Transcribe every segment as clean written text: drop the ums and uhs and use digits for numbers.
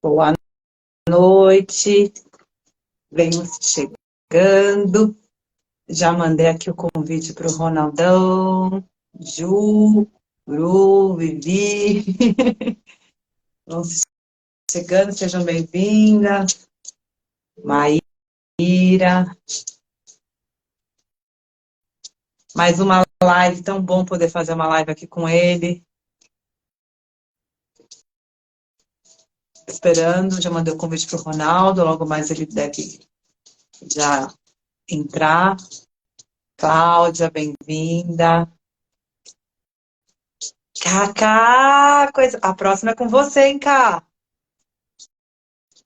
Boa noite, venham chegando. Já mandei aqui o convite para o Ronaldão, Ju, Bru, Vivi. Vão chegando, sejam bem-vindas. Maíra. Mais uma live, tão bom poder fazer uma live aqui com ele. Esperando, já mandei o convite para o Ronaldo, logo mais ele deve já entrar. Cláudia, bem-vinda. Cacá, coisa... A próxima é com você, hein, Cá?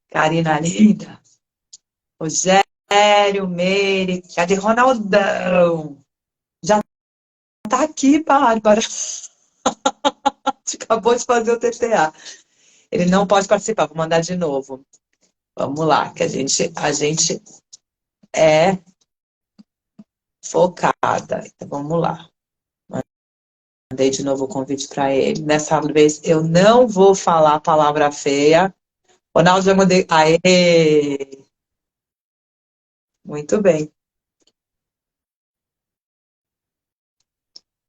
Karina linda. Rogério, Meire. Cadê Ronaldão? Já tá aqui, Bárbara. Acabou de fazer o TTA. Ele não pode participar, vou mandar de novo. Vamos lá, que a gente é focada. Então, vamos lá. Mandei de novo o convite para ele. Dessa vez eu não vou falar a palavra feia. Ronaldo, já mandei. Aê! Muito bem.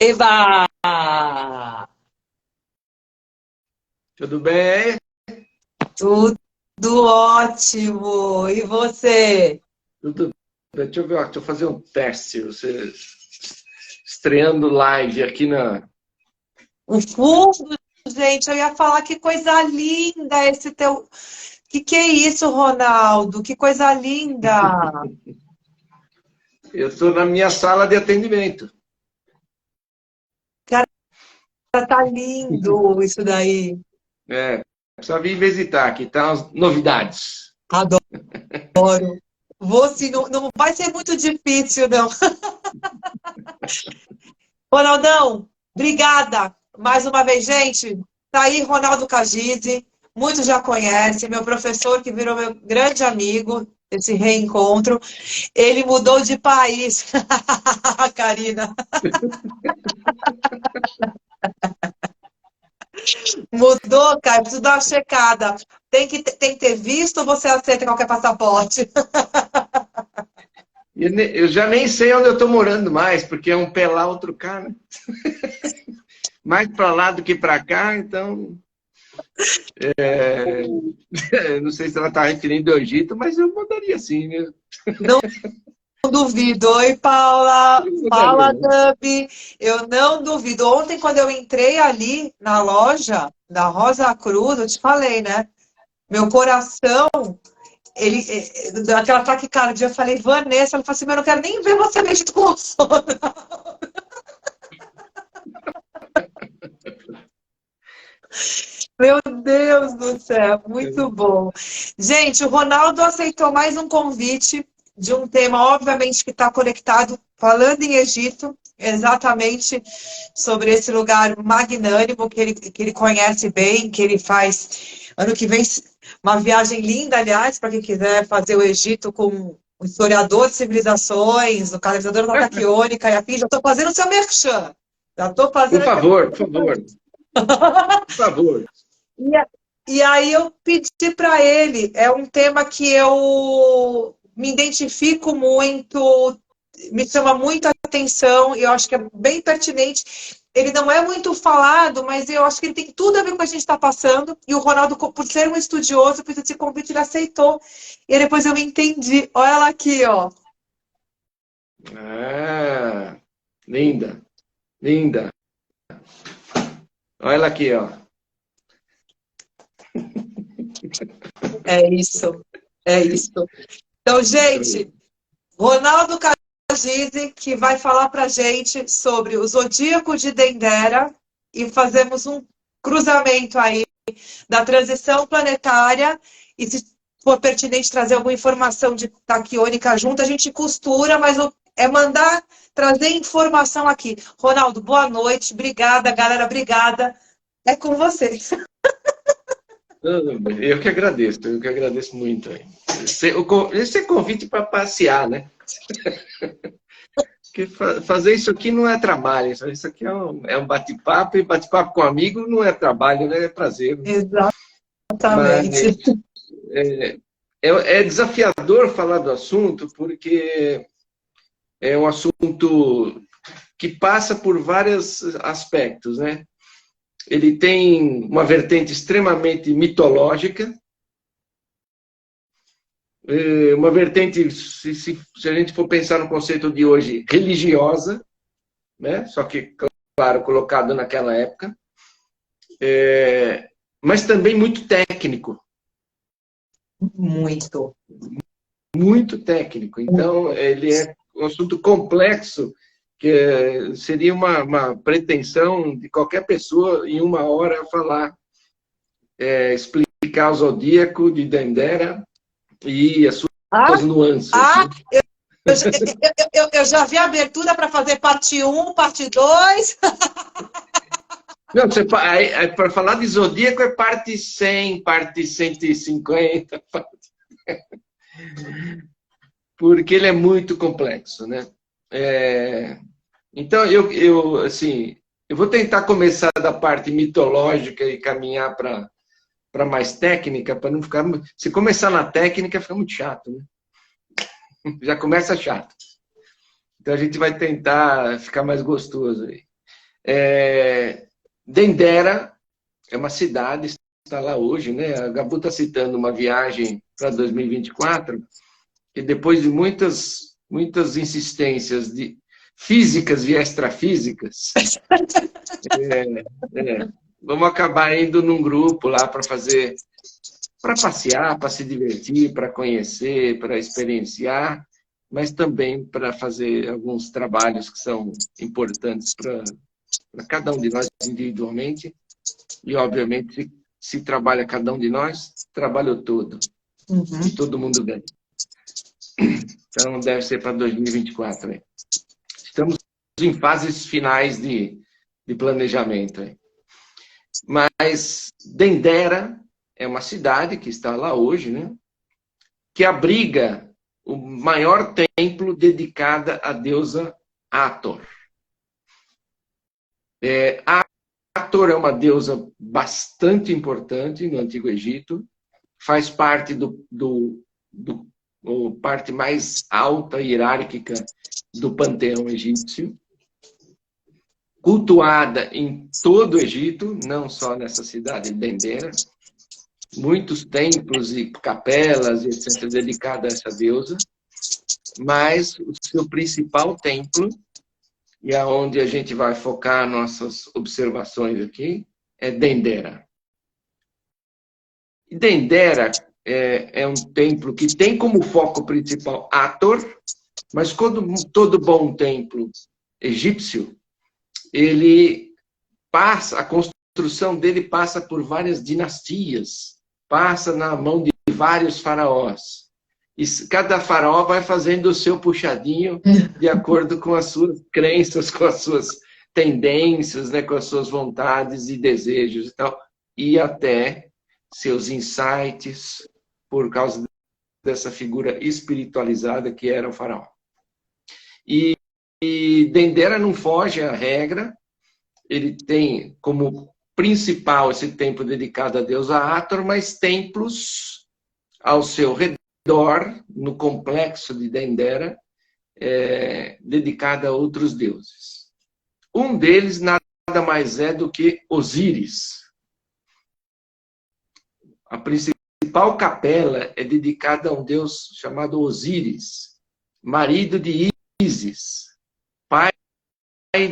Eba! Tudo bem? Tudo ótimo! E você? Tudo bem. Deixa eu ver, deixa eu fazer um teste. Você estreando live aqui na... O fundo, gente, eu ia falar que coisa linda esse teu... Que é isso, Ronaldo? Que coisa linda! Eu estou na minha sala de atendimento. Cara, tá lindo isso daí. É, precisa vir visitar, aqui tá as novidades. Adoro. Vou sim, não vai ser muito difícil, não. Ronaldão, obrigada mais uma vez, gente. Tá aí Ronaldo Cagizzi, muitos já conhecem, meu professor que virou meu grande amigo, esse reencontro. Ele mudou de país, Karina. Mudou, cara, preciso dar uma checada. Tem que ter visto ou você aceita qualquer passaporte? Eu já nem sei onde eu estou morando mais, porque é um pé lá, outro cá, né? Mais para lá do que para cá, então... não sei se ela está referindo ao Egito, mas eu mudaria sim, né? Não duvido. Oi, Paula. Fala, Gabi. Eu não duvido. Ontem, quando eu entrei ali na loja da Rosa Cruz, eu te falei, né? Meu coração, aquela taquicardia, eu falei, Vanessa, ela falou assim, mas eu não quero nem ver você mexendo com o sono. Meu Deus do céu, muito bom. Gente, o Ronaldo aceitou mais um convite de um tema, obviamente, que está conectado, falando em Egito, exatamente sobre esse lugar magnânimo que ele conhece bem, que ele faz ano que vem, uma viagem linda, aliás, para quem quiser fazer o Egito com o historiador de civilizações, o canalizador da Taquiônica e afim. Já estou fazendo o seu merchan. Já estou fazendo. Por favor, por favor. Por favor. E aí eu pedi para ele, é um tema que eu me identifico muito, me chama muita atenção, e eu acho que é bem pertinente. Ele não é muito falado, mas eu acho que ele tem tudo a ver com o que a gente está passando. E o Ronaldo, por ser um estudioso, por esse convite, ele aceitou. E depois eu me entendi. Olha ela aqui, ó. Ah, linda, linda. Olha ela aqui, ó. É isso, é isso. Então, gente, Ronaldo Cagizzi, que vai falar para a gente sobre o zodíaco de Dendera e fazemos um cruzamento aí da transição planetária e se for pertinente trazer alguma informação de taquiônica junto, a gente costura, mas é mandar trazer informação aqui. Ronaldo, boa noite, obrigada, galera, obrigada. É com você. Eu que agradeço muito. Esse é convite para passear, né? Porque fazer isso aqui não é trabalho, isso aqui é um bate-papo, e bate-papo com amigo não é trabalho, né? É prazer. Exatamente. Exatamente. É desafiador falar do assunto, porque é um assunto que passa por vários aspectos, né? Ele tem uma vertente extremamente mitológica, uma vertente, se a gente for pensar no conceito de hoje, religiosa, né? Só que, claro, colocado naquela época, mas também muito técnico. Muito. Muito técnico. Então, ele é um assunto complexo, que seria uma pretensão de qualquer pessoa, em uma hora, falar, explicar o zodíaco de Dendera e as suas nuances. Né? Eu já vi a abertura para fazer parte 1, parte 2. Não, para falar de zodíaco é parte 100, parte 150. Porque ele é muito complexo, né? Então, assim, eu vou tentar começar da parte mitológica e caminhar para mais técnica, para não ficar... Se começar na técnica, fica muito chato, né? Já começa chato. Então, a gente vai tentar ficar mais gostoso aí. Dendera é uma cidade, está lá hoje, né? A Gabu está citando uma viagem para 2024, que depois de muitas insistências de físicas e extrafísicas, vamos acabar indo num grupo lá para passear, para se divertir, para conhecer, para experienciar, mas também para fazer alguns trabalhos que são importantes para cada um de nós individualmente. E, obviamente, se trabalha cada um de nós, trabalha o todo. Uhum. E todo mundo ganha. Então, deve ser para 2024. Hein? Estamos em fases finais de planejamento. Hein? Mas Dendera é uma cidade que está lá hoje, né? Que abriga o maior templo dedicado à deusa Hathor. Hathor é uma deusa bastante importante no Antigo Egito, faz parte do parte mais alta e hierárquica do panteão egípcio, cultuada em todo o Egito, não só nessa cidade de Dendera, muitos templos e capelas, etc., dedicados a essa deusa, mas o seu principal templo, e aonde a gente vai focar nossas observações aqui, é Dendera. E Dendera é um templo que tem como foco principal Hathor, mas todo bom templo egípcio, a construção dele passa por várias dinastias, passa na mão de vários faraós. E cada faraó vai fazendo o seu puxadinho de acordo com as suas crenças, com as suas tendências, né, com as suas vontades e desejos e tal, e até seus insights por causa dessa figura espiritualizada que era o faraó. E Dendera não foge à regra, ele tem como principal esse templo dedicado a Deus Hathor, mas templos ao seu redor, no complexo de Dendera, dedicado a outros deuses. Um deles nada mais é do que Osíris. A principal capela é dedicada a um deus chamado Osíris, marido de Ísis, pai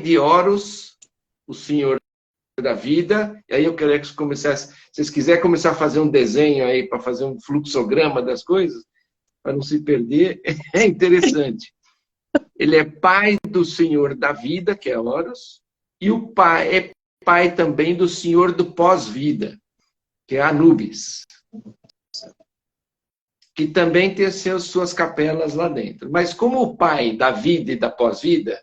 de Horus, o senhor da vida. E aí eu queria que começasse, se vocês quiserem começar a fazer um desenho aí para fazer um fluxograma das coisas, para não se perder, é interessante. Ele é pai do senhor da vida, que é Horus, e o pai é pai também do senhor do pós-vida, que é Anubis, que também tem suas capelas lá dentro. Mas como o pai da vida e da pós-vida,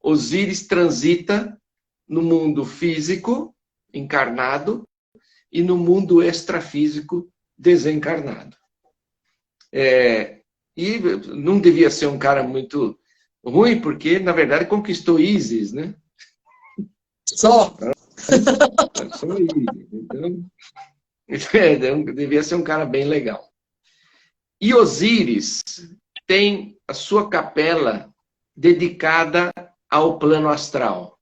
Osíris transita no mundo físico, encarnado, e no mundo extrafísico, desencarnado. E não devia ser um cara muito ruim, porque, na verdade, conquistou Ísis, né? Só. Só ele. Então, devia ser um cara bem legal. E Osíris tem a sua capela dedicada ao plano astral.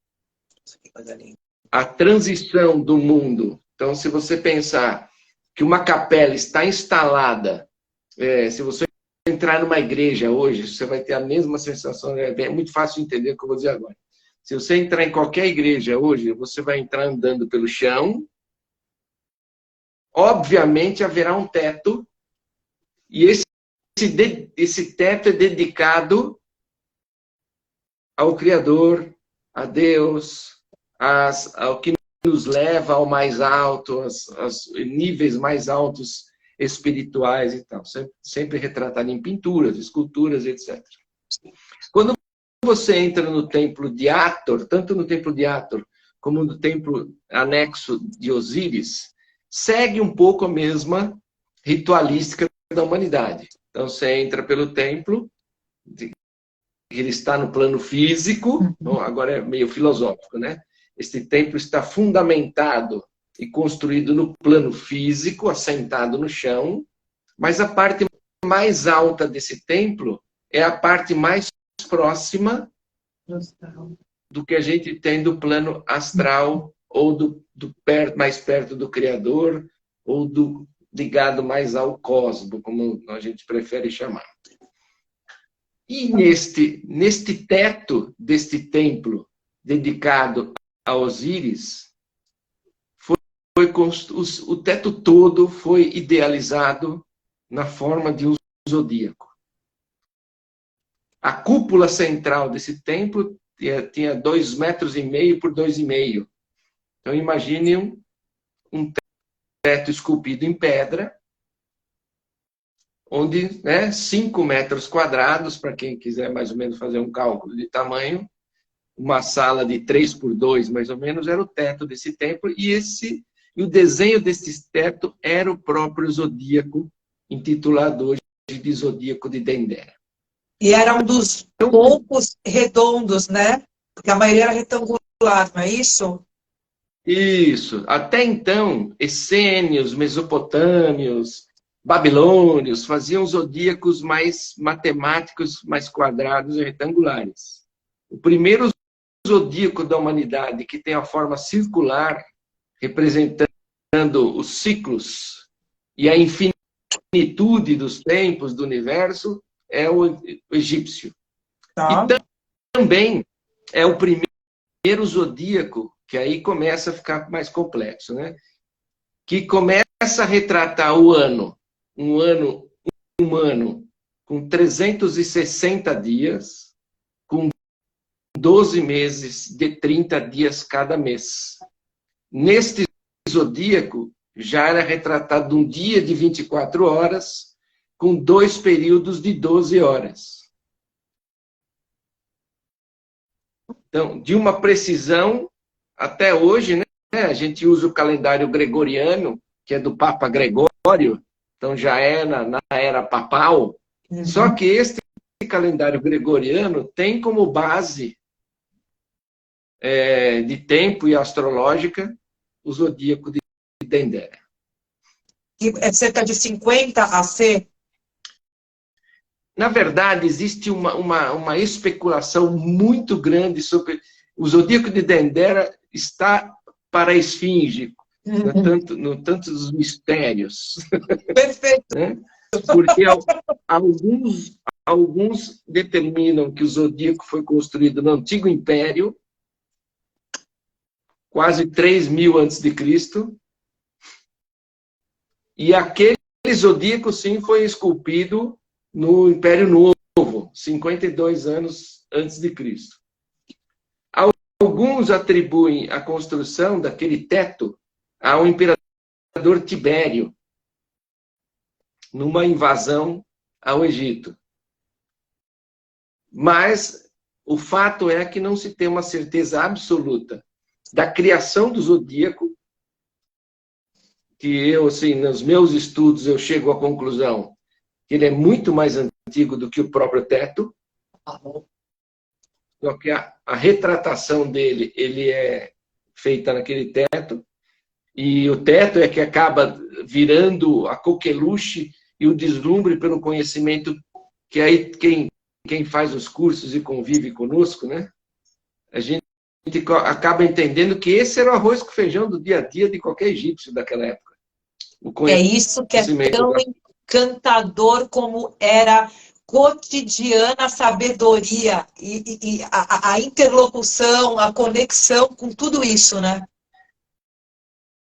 A transição do mundo. Então, se você pensar que uma capela está instalada, se você entrar numa igreja hoje, você vai ter a mesma sensação, é muito fácil de entender o que eu vou dizer agora. Se você entrar em qualquer igreja hoje, você vai entrar andando pelo chão, obviamente haverá um teto, e esse teto é dedicado ao Criador, a Deus, ao que nos leva ao mais alto, aos níveis mais altos espirituais e tal. Sempre retratado em pinturas, esculturas, etc. Quando você entra no templo de Hathor, tanto no templo de Hathor como no templo anexo de Osíris, segue um pouco a mesma ritualística da humanidade. Então, você entra pelo templo, ele está no plano físico, agora é meio filosófico, né? Este templo está fundamentado e construído no plano físico, assentado no chão, mas a parte mais alta desse templo é a parte mais próxima do que a gente tem do plano astral, ou mais perto do Criador, ou ligado mais ao cosmos, como a gente prefere chamar. E neste teto deste templo dedicado a Osíris, o teto todo foi idealizado na forma de um zodíaco. A cúpula central desse templo tinha 2,5 metros por 2,5. Então, imagine um teto esculpido em pedra, onde 5 metros quadrados, para quem quiser mais ou menos fazer um cálculo de tamanho, uma sala de 3 por 2, mais ou menos, era o teto desse templo, e o desenho desse teto era o próprio zodíaco, intitulado hoje de Zodíaco de Dendera. E era um dos poucos redondos, né? Porque a maioria era retangular, não é isso? Isso. Até então, essênios, mesopotâmios, babilônios faziam zodíacos mais matemáticos, mais quadrados e retangulares. O primeiro zodíaco da humanidade que tem a forma circular, representando os ciclos e a infinitude dos tempos do universo, é o egípcio. Tá. E também é o primeiro zodíaco, que aí começa a ficar mais complexo, né? Que começa a retratar o ano, um ano humano com 360 dias, com 12 meses de 30 dias cada mês. Neste zodíaco, já era retratado um dia de 24 horas, com 2 períodos de 12 horas. Então, de uma precisão, até hoje, né? A gente usa o calendário gregoriano, que é do Papa Gregório, então já é na era papal. Uhum. Só que este calendário gregoriano tem como base de tempo e astrológica o zodíaco de Dendera. Que é cerca de 50 AC? Na verdade, existe uma especulação muito grande sobre... O zodíaco de Dendera está para a esfinge, no tanto dos mistérios. Perfeito. Porque alguns determinam que o zodíaco foi construído no Antigo Império, quase 3.000 a.C., e aquele zodíaco, sim, foi esculpido no Império Novo, 52 anos antes de Cristo. Alguns atribuem a construção daquele teto ao imperador Tibério, numa invasão ao Egito. Mas o fato é que não se tem uma certeza absoluta da criação do zodíaco, que eu, assim, nos meus estudos, eu chego à conclusão que ele é muito mais antigo do que o próprio teto. Só que a retratação dele, ele é feita naquele teto, e o teto é que acaba virando a coqueluche e o deslumbre pelo conhecimento, que aí quem faz os cursos e convive conosco, né? A gente acaba entendendo que esse era o arroz com feijão do dia a dia de qualquer egípcio daquela época. É isso que é tão encantador, como era cotidiana a sabedoria e a interlocução, a conexão com tudo isso, né?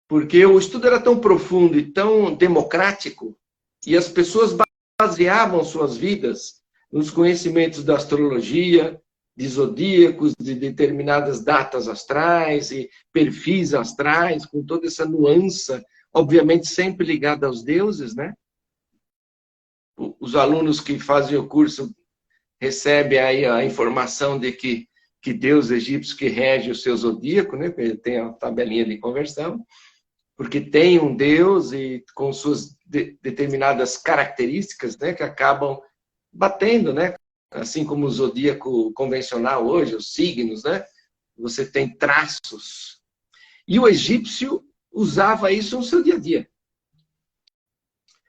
Porque o estudo era tão profundo e tão democrático, e as pessoas baseavam suas vidas nos conhecimentos da astrologia, de zodíacos, de determinadas datas astrais e perfis astrais, com toda essa nuance, obviamente sempre ligada aos deuses, né? Os alunos que fazem o curso recebem aí a informação de que Deus egípcio que rege o seu zodíaco, né? Ele tem a tabelinha de conversão, porque tem um Deus e com suas determinadas características, né, que acabam batendo, né? Assim como o zodíaco convencional hoje, os signos, né? Você tem traços. E o egípcio usava isso no seu dia a dia.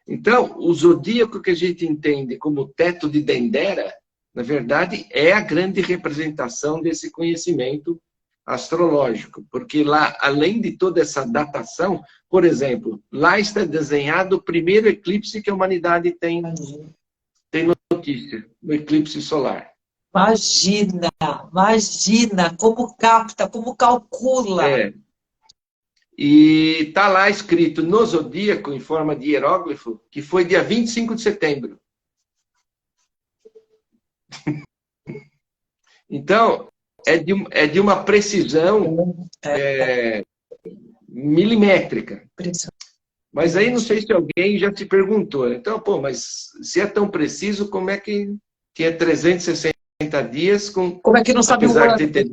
Então, o zodíaco que a gente entende como teto de Dendera, na verdade, é a grande representação desse conhecimento astrológico, porque lá, além de toda essa datação, por exemplo, lá está desenhado o primeiro eclipse que a humanidade tem notícia, no eclipse solar. Imagina como capta, como calcula. E está lá escrito no zodíaco, em forma de hieróglifo, que foi dia 25 de setembro. Então, é de uma precisão milimétrica. Mas aí não sei se alguém já te perguntou. Então, mas se é tão preciso, como é que é 360 dias com... Como é que não sabe o ano? Apesar de ter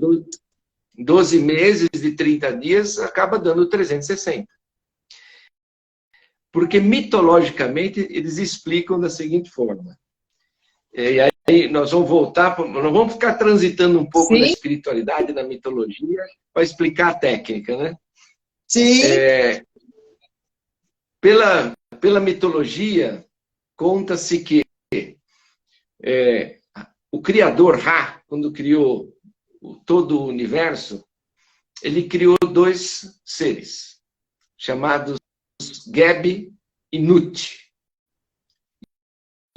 12 meses de 30 dias, acaba dando 360. Porque mitologicamente eles explicam da seguinte forma. E aí nós vamos voltar, nós vamos ficar transitando um pouco na espiritualidade, na mitologia, para explicar a técnica, né? Sim. Pela mitologia, conta-se que o Criador Ra, quando criou todo o universo, ele criou dois seres, chamados Geb e Nut.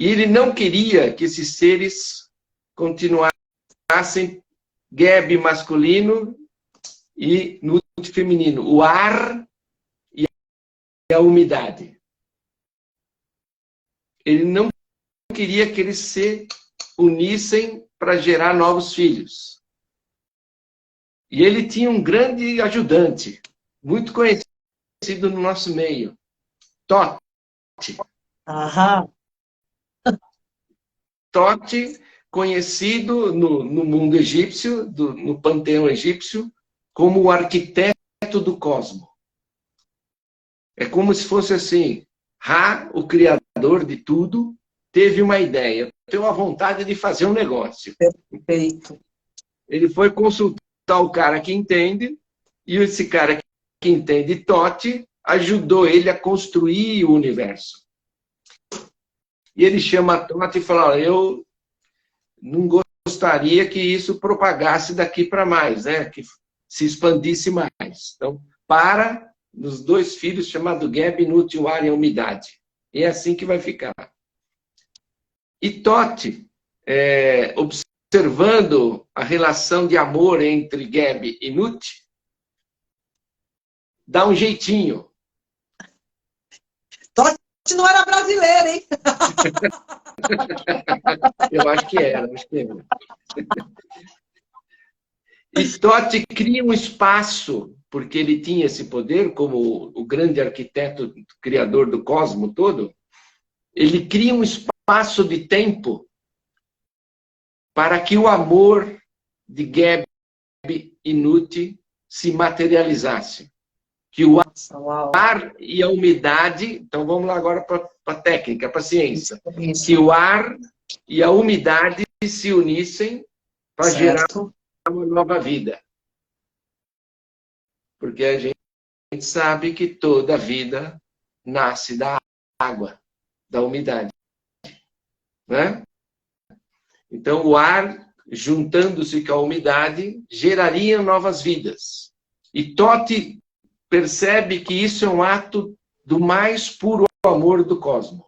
E ele não queria que esses seres continuassem Geb masculino e Nut feminino, o ar e a umidade. Ele não queria que eles se unissem para gerar novos filhos. E ele tinha um grande ajudante, muito conhecido no nosso meio, Tote. Tote, conhecido no mundo egípcio, no panteão egípcio, como o arquiteto do cosmos. É como se fosse assim, Ra, o criador de tudo, teve uma ideia, teve a vontade de fazer um negócio. Perfeito. Ele foi consultar o cara que entende, e esse cara que entende Tote ajudou ele a construir o universo. E ele chama a Tote e fala, eu não gostaria que isso propagasse daqui para mais, né? Que se expandisse mais. Então, nos dois filhos chamados Geb, Nut, o ar e a umidade. E é assim que vai ficar. E Tote, observando a relação de amor entre Geb e Nut, dá um jeitinho. Tote não era brasileiro, hein? Eu acho que era. E Tote cria um espaço, porque ele tinha esse poder, como o grande arquiteto, criador do cosmos todo, ele cria um espaço de tempo para que o amor de Geb e Nut se materializasse. Que o ar e a umidade... Então, vamos lá agora para a técnica, para a ciência. Isso. Que o ar e a umidade se unissem para gerar uma nova vida. Porque a gente sabe que toda vida nasce da água, da umidade. Né? Então, o ar, juntando-se com a umidade, geraria novas vidas. E Totti percebe que isso é um ato do mais puro amor do cosmos.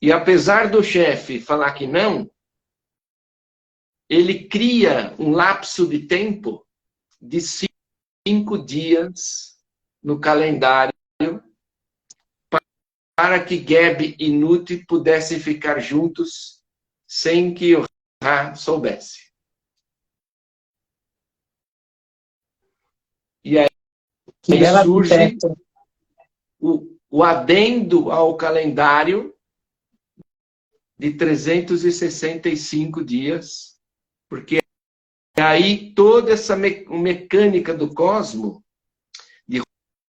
E apesar do chefe falar que não, ele cria um lapso de tempo de 5 dias no calendário para que Geb e Nut pudessem ficar juntos sem que o Ra soubesse. E aí surge o adendo ao calendário de 365 dias, porque aí toda essa mecânica do cosmos, de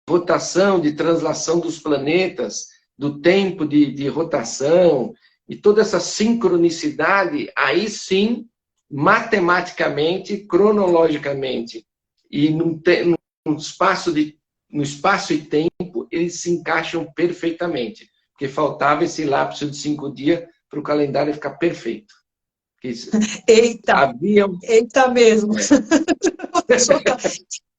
rotação, de translação dos planetas, do tempo de rotação, e toda essa sincronicidade, aí sim, matematicamente, cronologicamente, e no espaço e tempo, eles se encaixam perfeitamente, porque faltava esse lapso de 5 dias para o calendário ficar perfeito. Eita! Eita mesmo!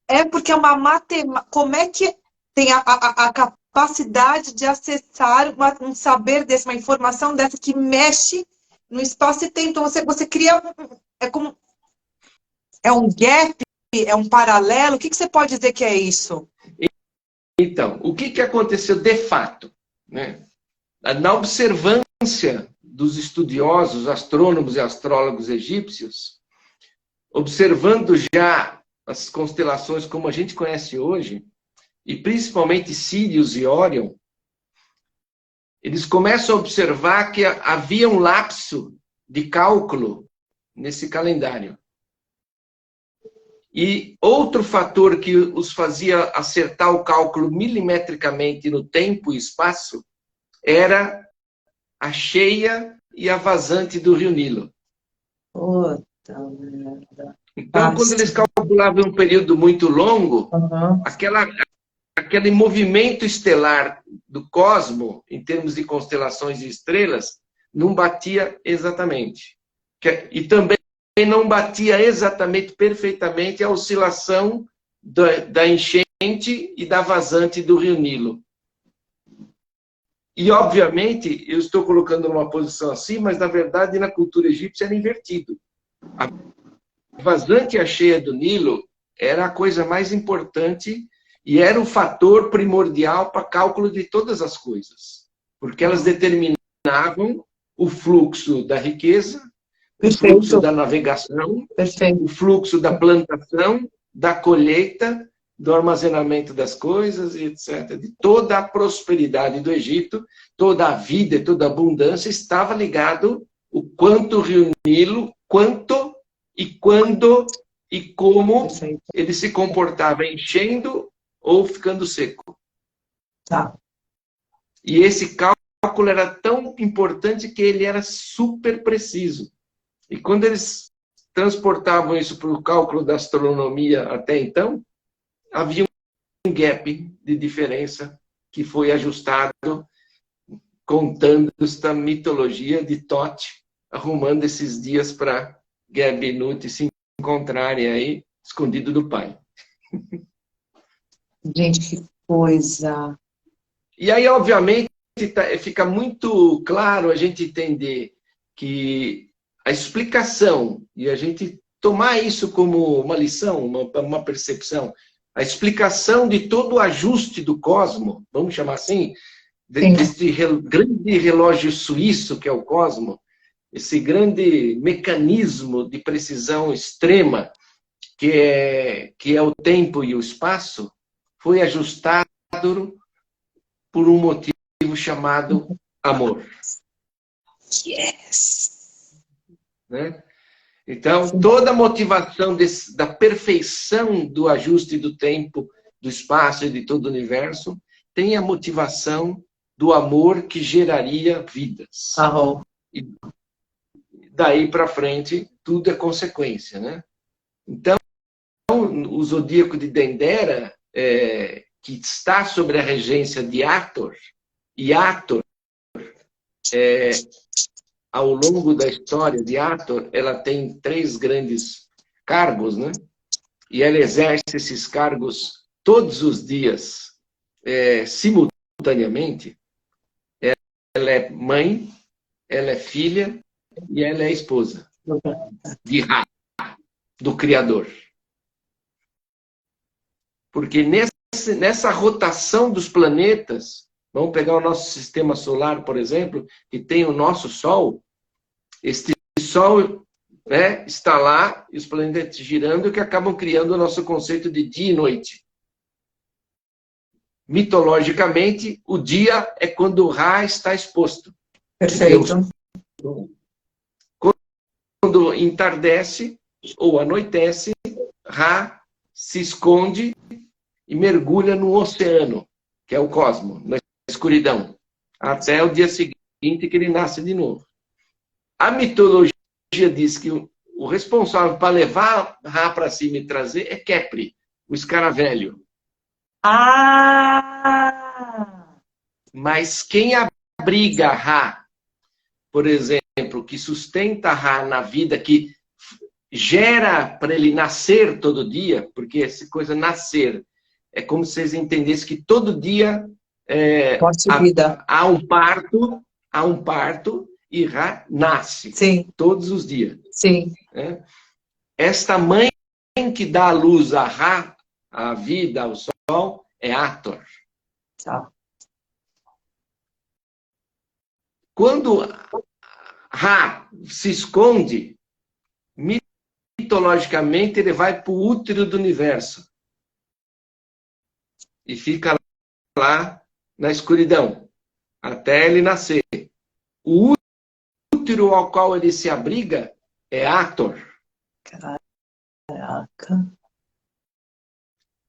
É porque é uma matemática. Como é que tem a capacidade de acessar um saber desse, uma informação dessa que mexe no espaço e tempo? Então você cria. É um gap? É um paralelo? O que você pode dizer que é isso? Então, o que aconteceu de fato? Né? Na observância dos estudiosos, astrônomos e astrólogos egípcios, observando já as constelações como a gente conhece hoje, e principalmente Sírius e Órion, eles começam a observar que havia um lapso de cálculo nesse calendário. E outro fator que os fazia acertar o cálculo milimetricamente no tempo e espaço era a cheia e a vazante do Rio Nilo. Puta merda. Então, quando eles calculavam um período muito longo, aquele movimento estelar do cosmos, em termos de constelações e estrelas, não batia exatamente. E também não batia exatamente, perfeitamente, a oscilação da enchente e da vazante do Rio Nilo. E, obviamente, eu estou colocando numa posição assim, mas, na verdade, na cultura egípcia era invertido. A vazante e a cheia do Nilo era a coisa mais importante e era o fator primordial para cálculo de todas as coisas, porque elas determinavam o fluxo da riqueza, o fluxo da navegação, o fluxo da plantação, da colheita, do armazenamento das coisas, etc. De toda a prosperidade do Egito, toda a vida e toda a abundância estava ligado o quanto o Rio Nilo, quanto e quando e como ele se comportava enchendo ou ficando seco. Tá. E esse cálculo era tão importante que ele era super preciso. E quando eles transportavam isso para o cálculo da astronomia até então, havia um gap de diferença que foi ajustado contando esta mitologia de Totti, arrumando esses dias para Geb e Nut se encontrarem aí, escondido do pai. Gente, que coisa! E aí, obviamente, fica muito claro a gente entender que a explicação, e a gente tomar isso como uma lição, uma percepção, a explicação de todo o ajuste do cosmos, vamos chamar assim, desse grande relógio suíço que é o cosmos, esse grande mecanismo de precisão extrema que é o tempo e o espaço, foi ajustado por um motivo chamado amor. Yes! Né? Então, toda a motivação da perfeição do ajuste do tempo, do espaço e de todo o universo tem a motivação do amor que geraria vidas. E daí para frente, tudo é consequência. Né? Então, o zodíaco de Dendera, que está sobre a regência de Hathor, e Hathor, ao longo da história de Hathor, ela tem 3 grandes cargos, né? E ela exerce esses cargos todos os dias, simultaneamente. Ela é mãe, ela é filha e ela é esposa de Ra, do Criador. Porque nessa rotação dos planetas, vamos pegar o nosso sistema solar, por exemplo, que tem o nosso Sol, este Sol, né, está lá, e os planetas girando, que acabam criando o nosso conceito de dia e noite. Mitologicamente, o dia é quando o Ra está exposto. Perfeito. Quando entardece ou anoitece, Ra se esconde e mergulha no oceano, que é o cosmos, na escuridão, até o dia seguinte que ele nasce de novo. A mitologia diz que o responsável para levar Ra para cima e trazer é Kepri, o escaravelho. Mas quem abriga Ra, por exemplo, que sustenta Ra na vida, que gera para ele nascer todo dia, porque essa coisa nascer é como se vocês entendessem que todo dia há um parto e Ra nasce. Sim. Todos os dias. Sim. Esta mãe que dá a luz a Ra, a vida, ao sol, é Hathor. Tá. Quando Ra se esconde, mitologicamente ele vai para o útero do universo. E fica lá na escuridão, até ele nascer. O útero ao qual ele se abriga é Hathor. Caraca.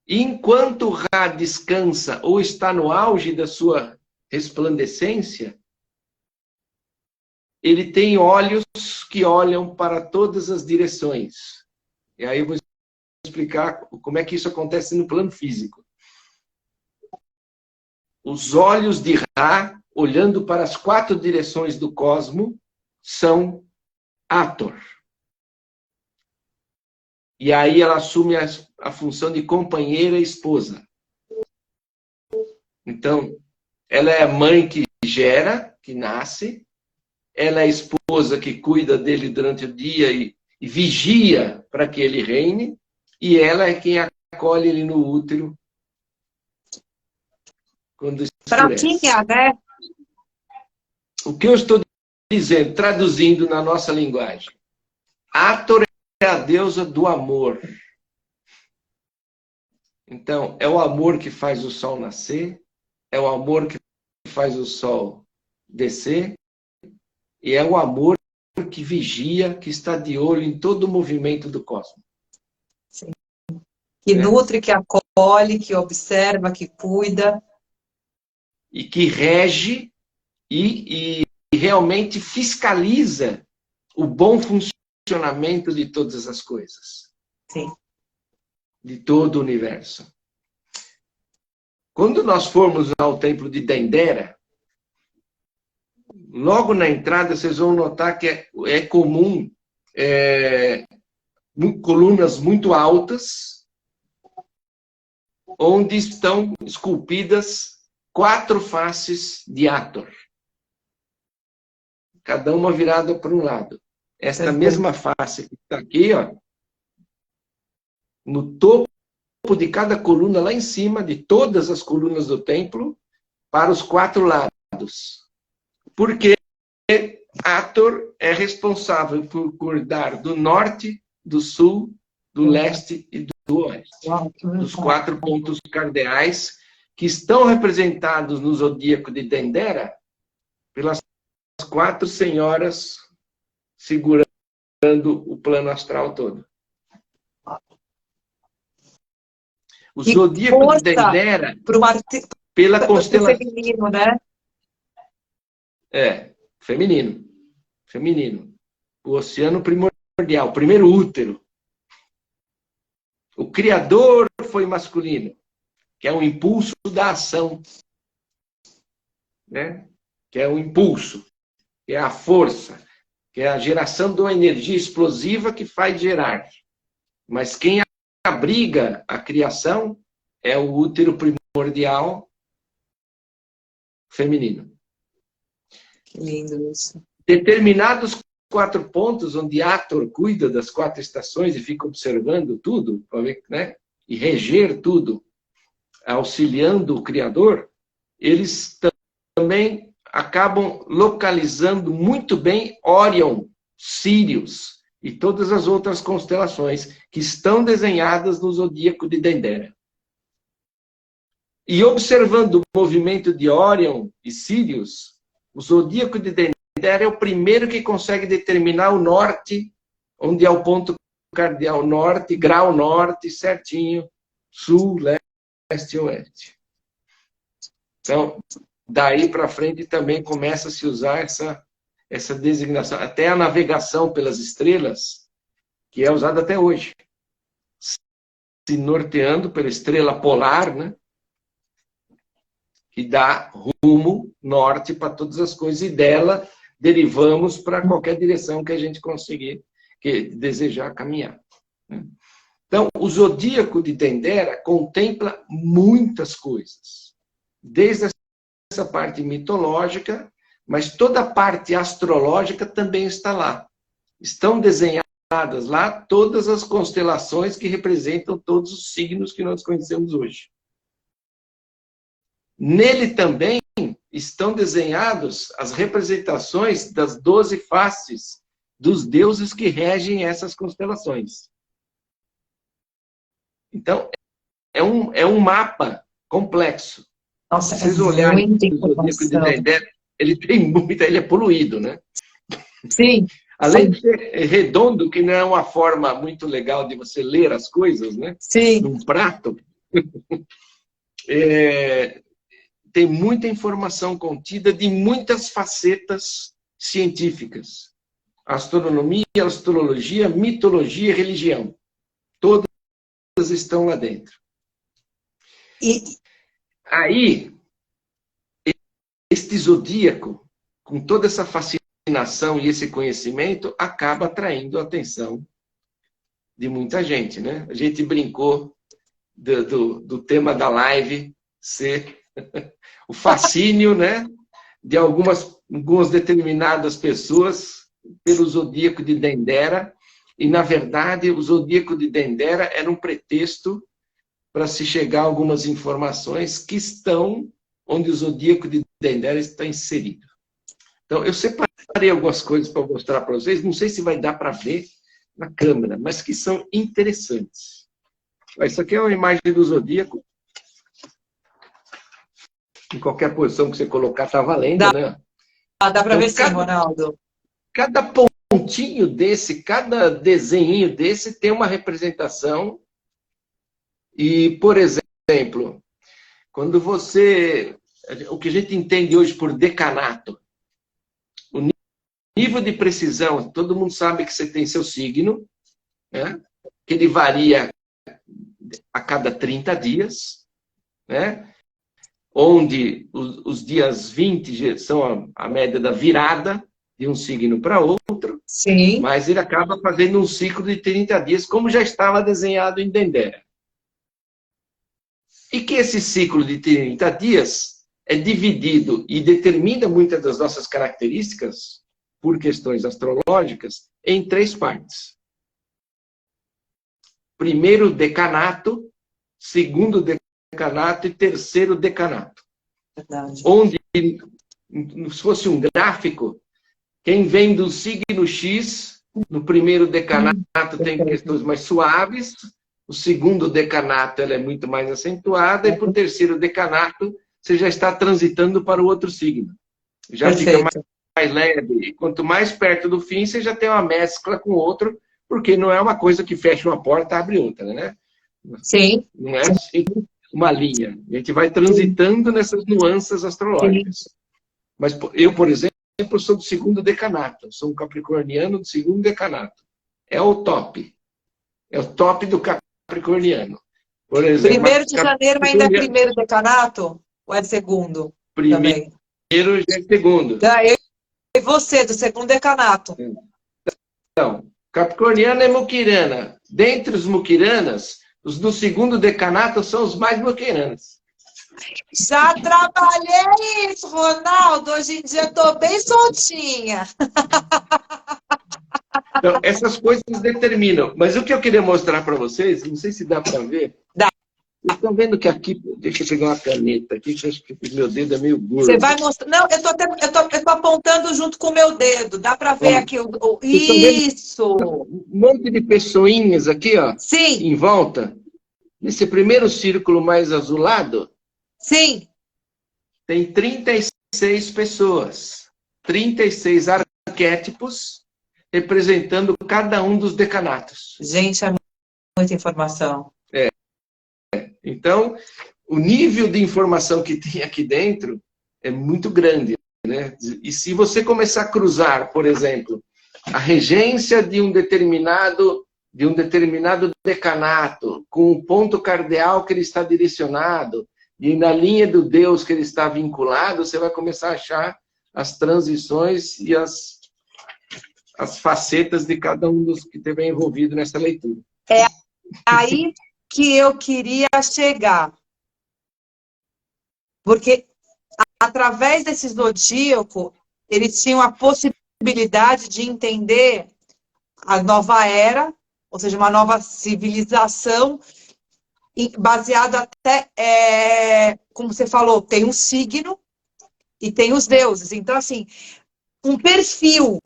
Enquanto Ra descansa ou está no auge da sua resplandecência, ele tem olhos que olham para todas as direções. E aí eu vou explicar como é que isso acontece no plano físico. Os olhos de Ra, olhando para as 4 direções do cosmos, são Hathor. E aí ela assume a função de companheira e esposa. Então, ela é a mãe que gera, que nasce. Ela é a esposa que cuida dele durante o dia e vigia para que ele reine. E ela é quem acolhe ele no útero quando escurece. Fraquinha, né? O que eu estou dizendo, traduzindo na nossa linguagem. Hathor é a deusa do amor. Então, é o amor que faz o sol nascer, é o amor que faz o sol descer, e é o amor que vigia, que está de olho em todo o movimento do cosmos. Sim. Que nutre, que acolhe, que observa, que cuida. E que rege e realmente fiscaliza o bom funcionamento de todas as coisas. Sim. De todo o universo. Quando nós formos ao templo de Dendera, logo na entrada vocês vão notar que é comum colunas muito altas, onde estão esculpidas 4 faces de Hathor. Cada uma virada para um lado. Esta mesma face que está aqui, ó, no topo de cada coluna, lá em cima, de todas as colunas do templo, para os 4 lados. Porque Hathor é responsável por cuidar do norte, do sul, do leste e do oeste. Dos 4 pontos cardeais que estão representados no zodíaco de Dendera pelas 4 senhoras segurando o plano astral todo. O zodíaco de Dendera, pela constelação feminino, né? Feminino. Feminino. O oceano primordial, o primeiro útero. O criador foi masculino, que é o impulso da ação, né? Que é o impulso, que é a força, que é a geração de uma energia explosiva que faz gerar. Mas quem abriga a criação é o útero primordial feminino. Que lindo isso. Determinados 4 pontos, onde Ator cuida das 4 estações e fica observando tudo, né? E reger tudo, auxiliando o Criador, eles também acabam localizando muito bem Órion, Sírius e todas as outras constelações que estão desenhadas no zodíaco de Dendera. E observando o movimento de Órion e Sírius, o zodíaco de Dendera é o primeiro que consegue determinar o norte, onde é o ponto cardeal norte, grau norte, certinho, sul, leste e oeste. Então, daí para frente também começa a se usar essa designação. Até a navegação pelas estrelas, que é usada até hoje. Se norteando pela estrela polar, né? Que dá rumo norte para todas as coisas, e dela derivamos para qualquer direção que a gente conseguir, que desejar caminhar. Então, o zodíaco de Dendera contempla muitas coisas, desde essa parte mitológica, mas toda a parte astrológica também está lá. Estão desenhadas lá todas as constelações que representam todos os signos que nós conhecemos hoje. Nele também estão desenhadas as representações das 12 faces dos deuses que regem essas constelações. Então, é um mapa complexo. Nossa, se vocês olharem muita o zodíaco de informação. Dendera, ele é poluído, né? Sim. Além de ser redondo, que não é uma forma muito legal de você ler as coisas, né? Sim. Num prato. Tem muita informação contida de muitas facetas científicas. Astronomia, astrologia, mitologia e religião. Todas estão lá dentro. E aí, este zodíaco, com toda essa fascinação e esse conhecimento, acaba atraindo a atenção de muita gente, né? A gente brincou do tema da live ser o fascínio, né, de algumas determinadas pessoas pelo zodíaco de Dendera, e, na verdade, o zodíaco de Dendera era um pretexto para se chegar a algumas informações que estão onde o zodíaco de Dendera está inserido. Então, eu separei algumas coisas para mostrar para vocês, não sei se vai dar para ver na câmera, mas que são interessantes. Isso aqui é uma imagem do zodíaco. Em qualquer posição que você colocar, está valendo, né? Dá para ver sim, Ronaldo. Cada pontinho desse, cada desenho desse tem uma representação. E, por exemplo, quando você... O que a gente entende hoje por decanato, o nível de precisão, todo mundo sabe que você tem seu signo, né? Que ele varia a cada 30 dias, né? Onde os dias 20 são a média da virada de um signo para outro. Sim. Mas ele acaba fazendo um ciclo de 30 dias, como já estava desenhado em Dendera. E que esse ciclo de 30 dias é dividido e determina muitas das nossas características, por questões astrológicas, em 3 partes. Primeiro decanato, segundo decanato e terceiro decanato. Verdade. Onde, se fosse um gráfico, quem vem do signo X, no primeiro decanato tem questões mais suaves, o segundo decanato ela é muito mais acentuada, e para o terceiro decanato você já está transitando para o outro signo. Já Perfeito. fica mais leve. E quanto mais perto do fim, você já tem uma mescla com o outro, porque não é uma coisa que fecha uma porta e abre outra, né? Sim. Não é assim uma linha. A gente vai transitando nessas nuances astrológicas. Sim. Mas eu, por exemplo, sou do segundo decanato. Sou um capricorniano do segundo decanato. É o top. É o top do capricorniano. Por exemplo, 1º de janeiro ainda é 1º decanato? Ou é 2º? Primeiro já é 2º. E você, do 2º decanato? Então, capricorniano é muquirana. Dentre os muquiranas, os do 2º decanato são os mais muquiranas. Já trabalhei isso, Ronaldo. Hoje em dia estou bem soltinha. Então, essas coisas determinam. Mas o que eu queria mostrar para vocês, não sei se dá para ver. Dá. Vocês estão vendo que aqui... Deixa eu pegar uma caneta aqui, que eu acho que o meu dedo é meio gordo. Você vai mostrar... Não, eu tô apontando junto com o meu dedo. Dá para ver aqui Isso! Um monte de pessoinhas aqui, ó. Sim. Em volta. Nesse primeiro círculo mais azulado... Sim. Tem 36 pessoas. 36 arquétipos representando cada um dos decanatos. Gente, é muita informação. Então, o nível de informação que tem aqui dentro é muito grande, né? E se você começar a cruzar, por exemplo, a regência de um determinado decanato com o ponto cardeal que ele está direcionado e na linha do Deus que ele está vinculado, você vai começar a achar as transições e as facetas de cada um dos que esteve envolvido nessa leitura. É aí que eu queria chegar. Porque, através desse zodíaco, eles tinham a possibilidade de entender a nova era, ou seja, uma nova civilização, baseado até, como você falou, tem um signo e tem os deuses. Então, assim, um perfil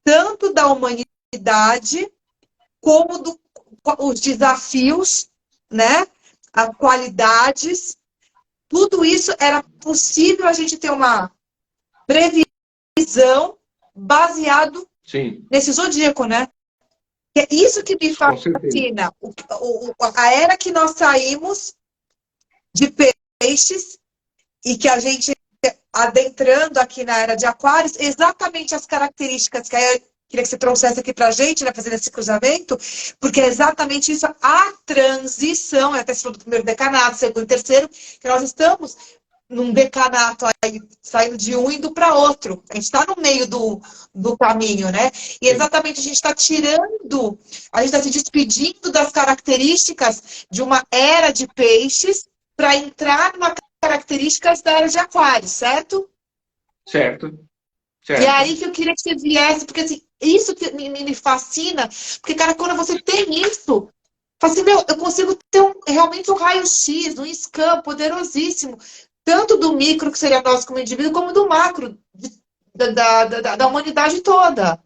tanto da humanidade como os desafios, né? As qualidades, tudo isso era possível a gente ter uma previsão baseado nesse zodíaco, né? É isso que me fascina. A era que nós saímos de peixes e que a gente, adentrando aqui na era de aquários, exatamente as características que eu queria que você trouxesse aqui pra gente, né, fazendo esse cruzamento, porque é exatamente isso, a transição, até se falou do 1º decanato, 2º e 3º, que nós estamos num decanato aí, saindo de um e indo para outro. A gente está no meio do caminho, né? E exatamente a gente está tirando, a gente está se despedindo das características de uma era de peixes para entrar numa características da era de aquário, certo? Certo. E é aí que eu queria que você viesse, porque assim, isso que me fascina, porque, cara, quando você tem isso, assim, eu consigo ter realmente um raio-x, um scan poderosíssimo, tanto do micro, que seria nós como indivíduo, como do macro, da humanidade toda.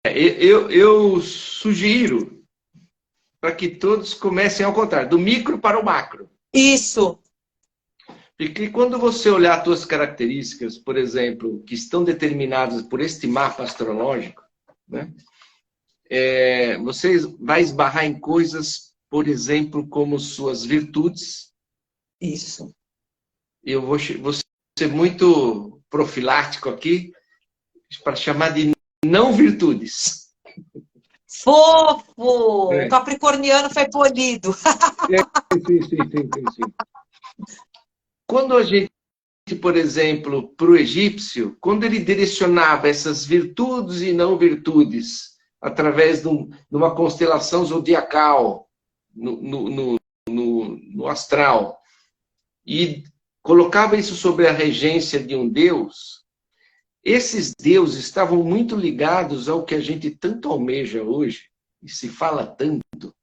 Eu sugiro para que todos comecem ao contrário, do micro para o macro. Isso. Porque quando você olhar as suas características, por exemplo, que estão determinadas por este mapa astrológico, né, você vai esbarrar em coisas, por exemplo, como suas virtudes. Isso. Eu vou ser muito profilático aqui, para chamar de não virtudes. Fofo! O capricorniano foi polido. Sim. Quando a gente, por exemplo, para o egípcio, quando ele direcionava essas virtudes e não virtudes através de uma constelação zodiacal no astral e colocava isso sobre a regência de um deus, esses deuses estavam muito ligados ao que a gente tanto almeja hoje, e se fala tanto,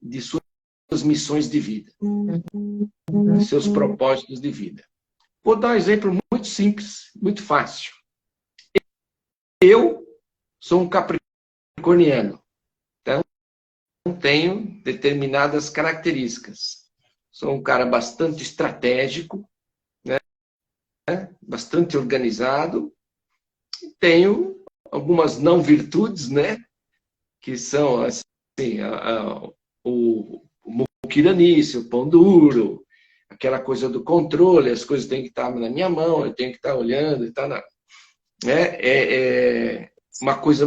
de suas missões de vida, de seus propósitos de vida. Vou dar um exemplo muito simples, muito fácil. Eu sou um capricorniano, então tenho determinadas características. Sou um cara bastante estratégico, né? Bastante organizado, e tenho algumas não virtudes, né? Que são assim, o muquiranice, o pão duro, aquela coisa do controle, as coisas têm que estar na minha mão, eu tenho que estar olhando, uma coisa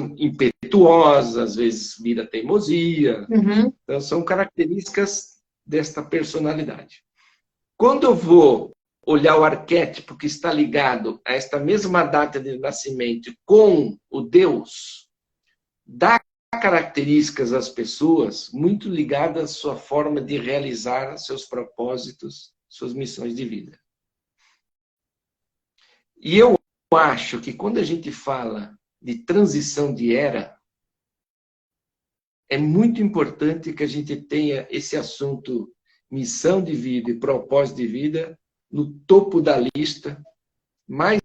impetuosa, às vezes vira teimosia. Uhum. Então, são características desta personalidade. Quando eu vou olhar o arquétipo que está ligado a esta mesma data de nascimento com o Deus, dá características às pessoas muito ligadas à sua forma de realizar seus propósitos, suas missões de vida. E eu acho que quando a gente fala de transição de era, é muito importante que a gente tenha esse assunto missão de vida e propósito de vida no topo da lista, mais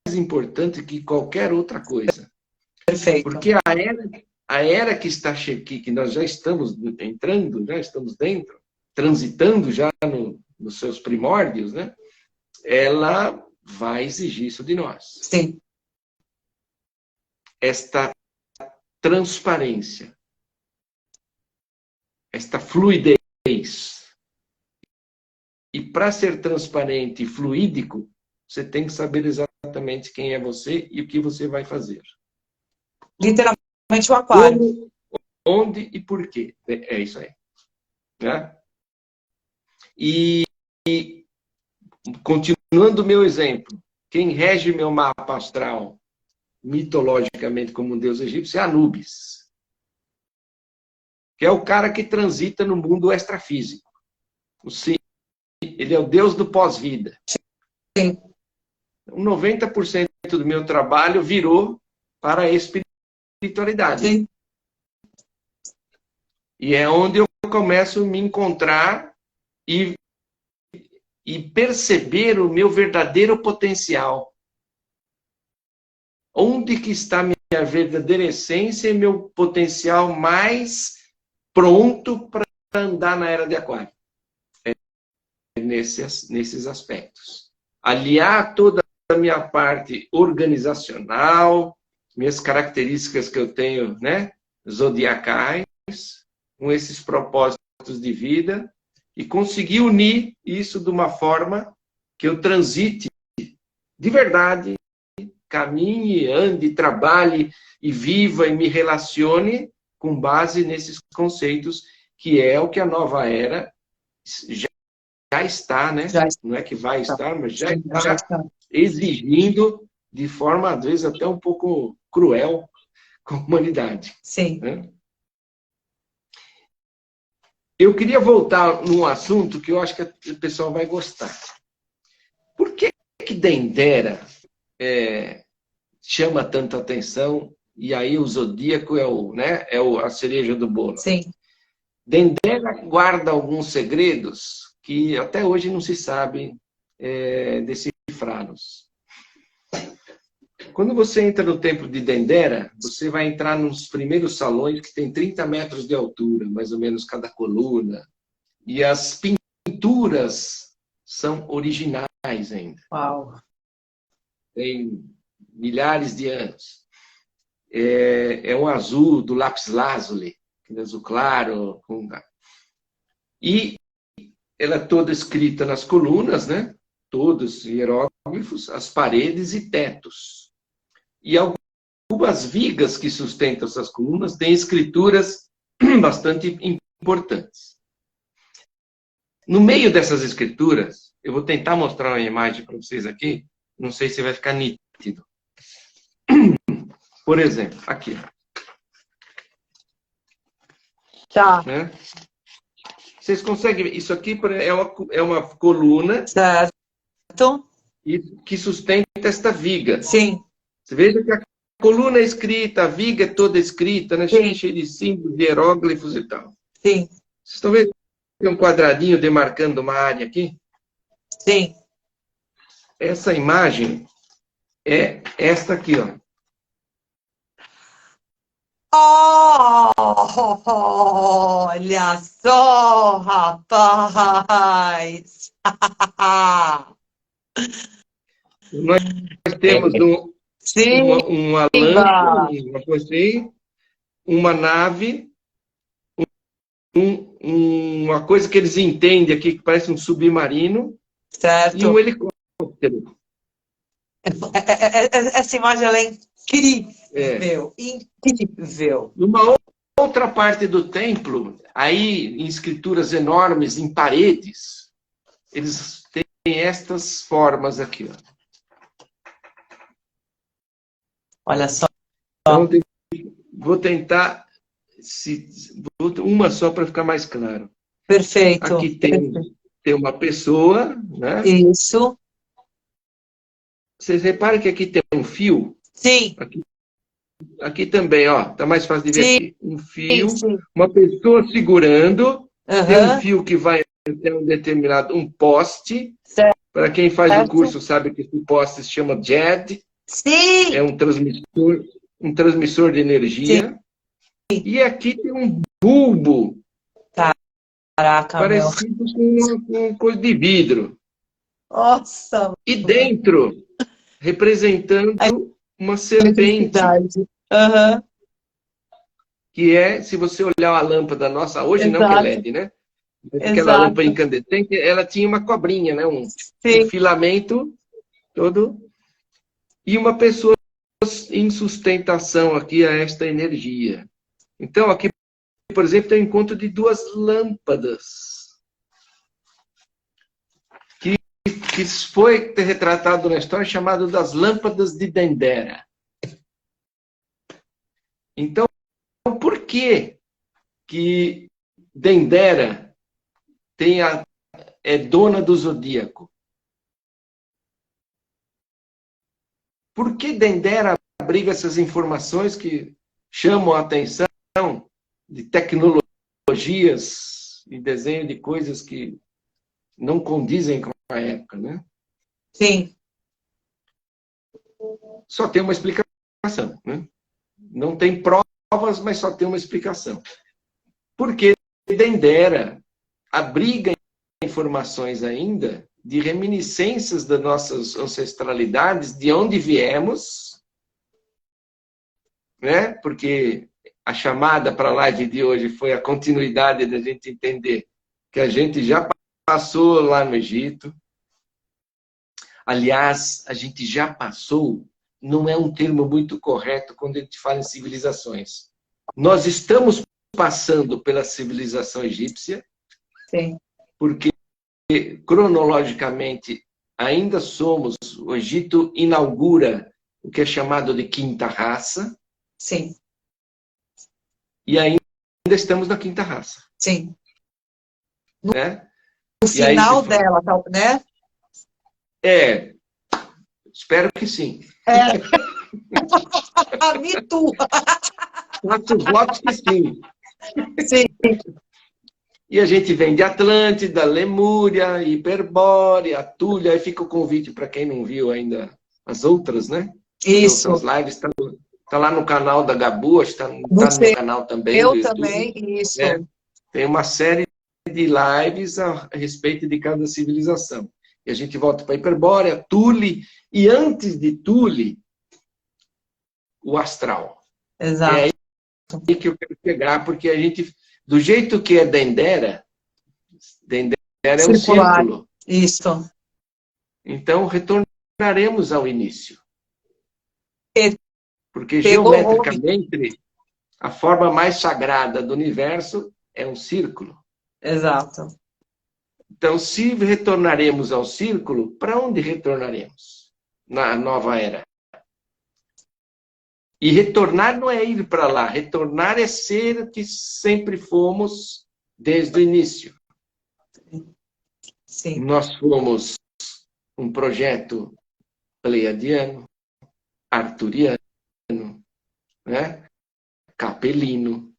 importante que qualquer outra coisa. Perfeito. Porque a era que está que nós já estamos entrando, já estamos dentro, transitando já nos seus primórdios, né? Ela vai exigir isso de nós. Sim. Esta transparência, esta fluidez. E para ser transparente e fluídico, você tem que saber exatamente quem é você e o que você vai fazer. Literalmente o aquário. Como, onde e por quê. É isso aí. Né? E continuando o meu exemplo, quem rege meu mapa astral, mitologicamente como um deus egípcio, é Anubis. Que é o cara que transita no mundo extrafísico. Ele é o deus do pós-vida. Sim. 90% do meu trabalho virou para a espiritualidade. Sim. E é onde eu começo a me encontrar e perceber o meu verdadeiro potencial. Onde que está minha verdadeira essência e meu potencial mais pronto para andar na era de Aquário? Nesses aspectos. Aliar toda a minha parte organizacional, minhas características que eu tenho, né, zodiacais, com esses propósitos de vida, e conseguir unir isso de uma forma que eu transite de verdade, caminhe, ande, trabalhe e viva e me relacione com base nesses conceitos, que é o que a nova era já está, né? Já está. Não é que vai estar, mas já Sim, está já está. exigindo de forma, às vezes, até um pouco cruel com a humanidade. Sim. Né? Eu queria voltar num assunto que eu acho que o pessoal vai gostar. Por que Dendera chama tanta atenção e aí o zodíaco é a cereja do bolo? Sim. Dendera guarda alguns segredos que até hoje não se sabe decifrá-los. Quando você entra no templo de Dendera, você vai entrar nos primeiros salões que tem 30 metros de altura, mais ou menos cada coluna. E as pinturas são originais ainda. Uau. Tem milhares de anos. É um azul do lápis lazuli, azul claro. E ela é toda escrita nas colunas, né? Todos hieróglifos, as paredes e tetos. E algumas vigas que sustentam essas colunas têm escrituras bastante importantes. No meio dessas escrituras, eu vou tentar mostrar uma imagem para vocês aqui, não sei se vai ficar nítido. Por exemplo, aqui. Tá. Né? Vocês conseguem ver? Isso aqui é uma coluna Certo. que sustenta esta viga. Sim. Você veja que a coluna é escrita, a viga é toda escrita, né? Sim. Cheia de símbolos, de hieróglifos e tal. Sim. Vocês estão vendo? Tem um quadradinho demarcando uma área aqui? Sim. Essa imagem é esta aqui, ó. Olha só, rapaz! Nós temos uma lancha, uma coisa assim, uma nave, uma coisa que eles entendem aqui, que parece um submarino, certo. E um helicóptero. Essa imagem ela é Incrível, incrível. Numa outra parte do templo, aí em escrituras enormes, em paredes, eles têm estas formas aqui. Ó. Olha só. Então, vou tentar uma só para ficar mais claro. Perfeito. Aqui tem uma pessoa, né? Isso. Vocês reparam que aqui tem um fio? Sim. Aqui também, ó, tá mais fácil de ver aqui. Um fio, sim. uma pessoa segurando, tem um fio que vai até um determinado, um poste. Para quem faz o curso sabe que esse poste se chama JED. Sim. É um transmissor de energia. Sim. E aqui tem um bulbo. Caraca, parecido com uma coisa de vidro. Nossa. E dentro, representando uma serpente. Que é, se você olhar a lâmpada nossa, hoje não que é LED, né? Aquela lâmpada incandescente, ela tinha uma cobrinha, né? Um filamento todo. E uma pessoa em sustentação aqui a esta energia. Então, aqui, por exemplo, tem o encontro de duas lâmpadas. Que foi retratado na história, chamado das lâmpadas de Dendera. Então, por que Dendera é dona do zodíaco? Por que Dendera abriga essas informações que chamam a atenção de tecnologias e desenho de coisas que não condizem com a época, né? Sim. Só tem uma explicação, né? Não tem provas, mas só tem uma explicação. Porque Dendera abriga informações ainda de reminiscências das nossas ancestralidades, de onde viemos, né? Porque a chamada para a live de hoje foi a continuidade da gente entender que a gente já passou lá no Egito. Aliás, a gente já passou, não é um termo muito correto quando a gente fala em civilizações. Nós estamos passando pela civilização egípcia, sim, porque cronologicamente ainda somos, o Egito inaugura o que é chamado de quinta raça. Sim. E ainda estamos na quinta raça. Sim. Né? No final dela, né? Espero que sim. Me tu. Faço votos que sim. Sim. E a gente vem de Atlântida, Lemúria, Hiperbórea, Atúlia. Aí fica o convite para quem não viu ainda as outras, né? Isso. As outras lives. Está lá no canal da Gabu, está no meu canal também. Eu também, isso. Tem uma série de lives a respeito de cada civilização. E a gente volta para Hiperbórea, Tule, e antes de Tule, o astral. Exato. É aí que eu quero pegar, porque a gente, do jeito que é Dendera é um círculo. Isso. Então, retornaremos ao início. Porque, geometricamente, a forma mais sagrada do universo é um círculo. Exato. Então, se retornaremos ao círculo, para onde retornaremos? Na nova era. E retornar não é ir para lá. Retornar é ser o que sempre fomos desde o início. Sim. Nós fomos um projeto pleiadiano, arturiano, né? Capelino,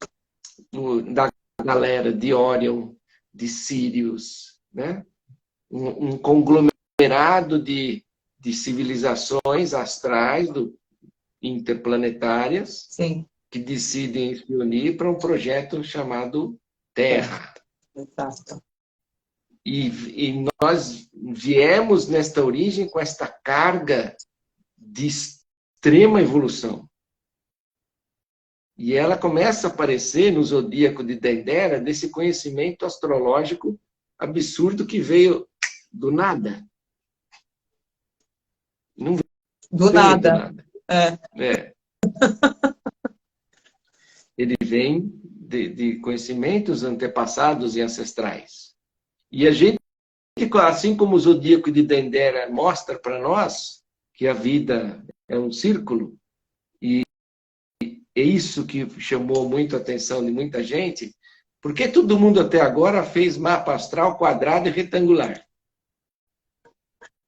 da galera de Órion, de Sírios, né? Um conglomerado de civilizações astrais interplanetárias. Sim. Que decidem se unir para um projeto chamado Terra. Exato. E nós viemos nesta origem com esta carga de extrema evolução. E ela começa a aparecer no zodíaco de Dendera desse conhecimento astrológico absurdo que veio do nada. Não veio do nada. Do nada. Ele vem de conhecimentos antepassados e ancestrais. E a gente, assim como o Zodíaco de Dendera mostra para nós que a vida é um círculo, e é isso que chamou muito a atenção de muita gente, porque todo mundo até agora fez mapa astral quadrado e retangular.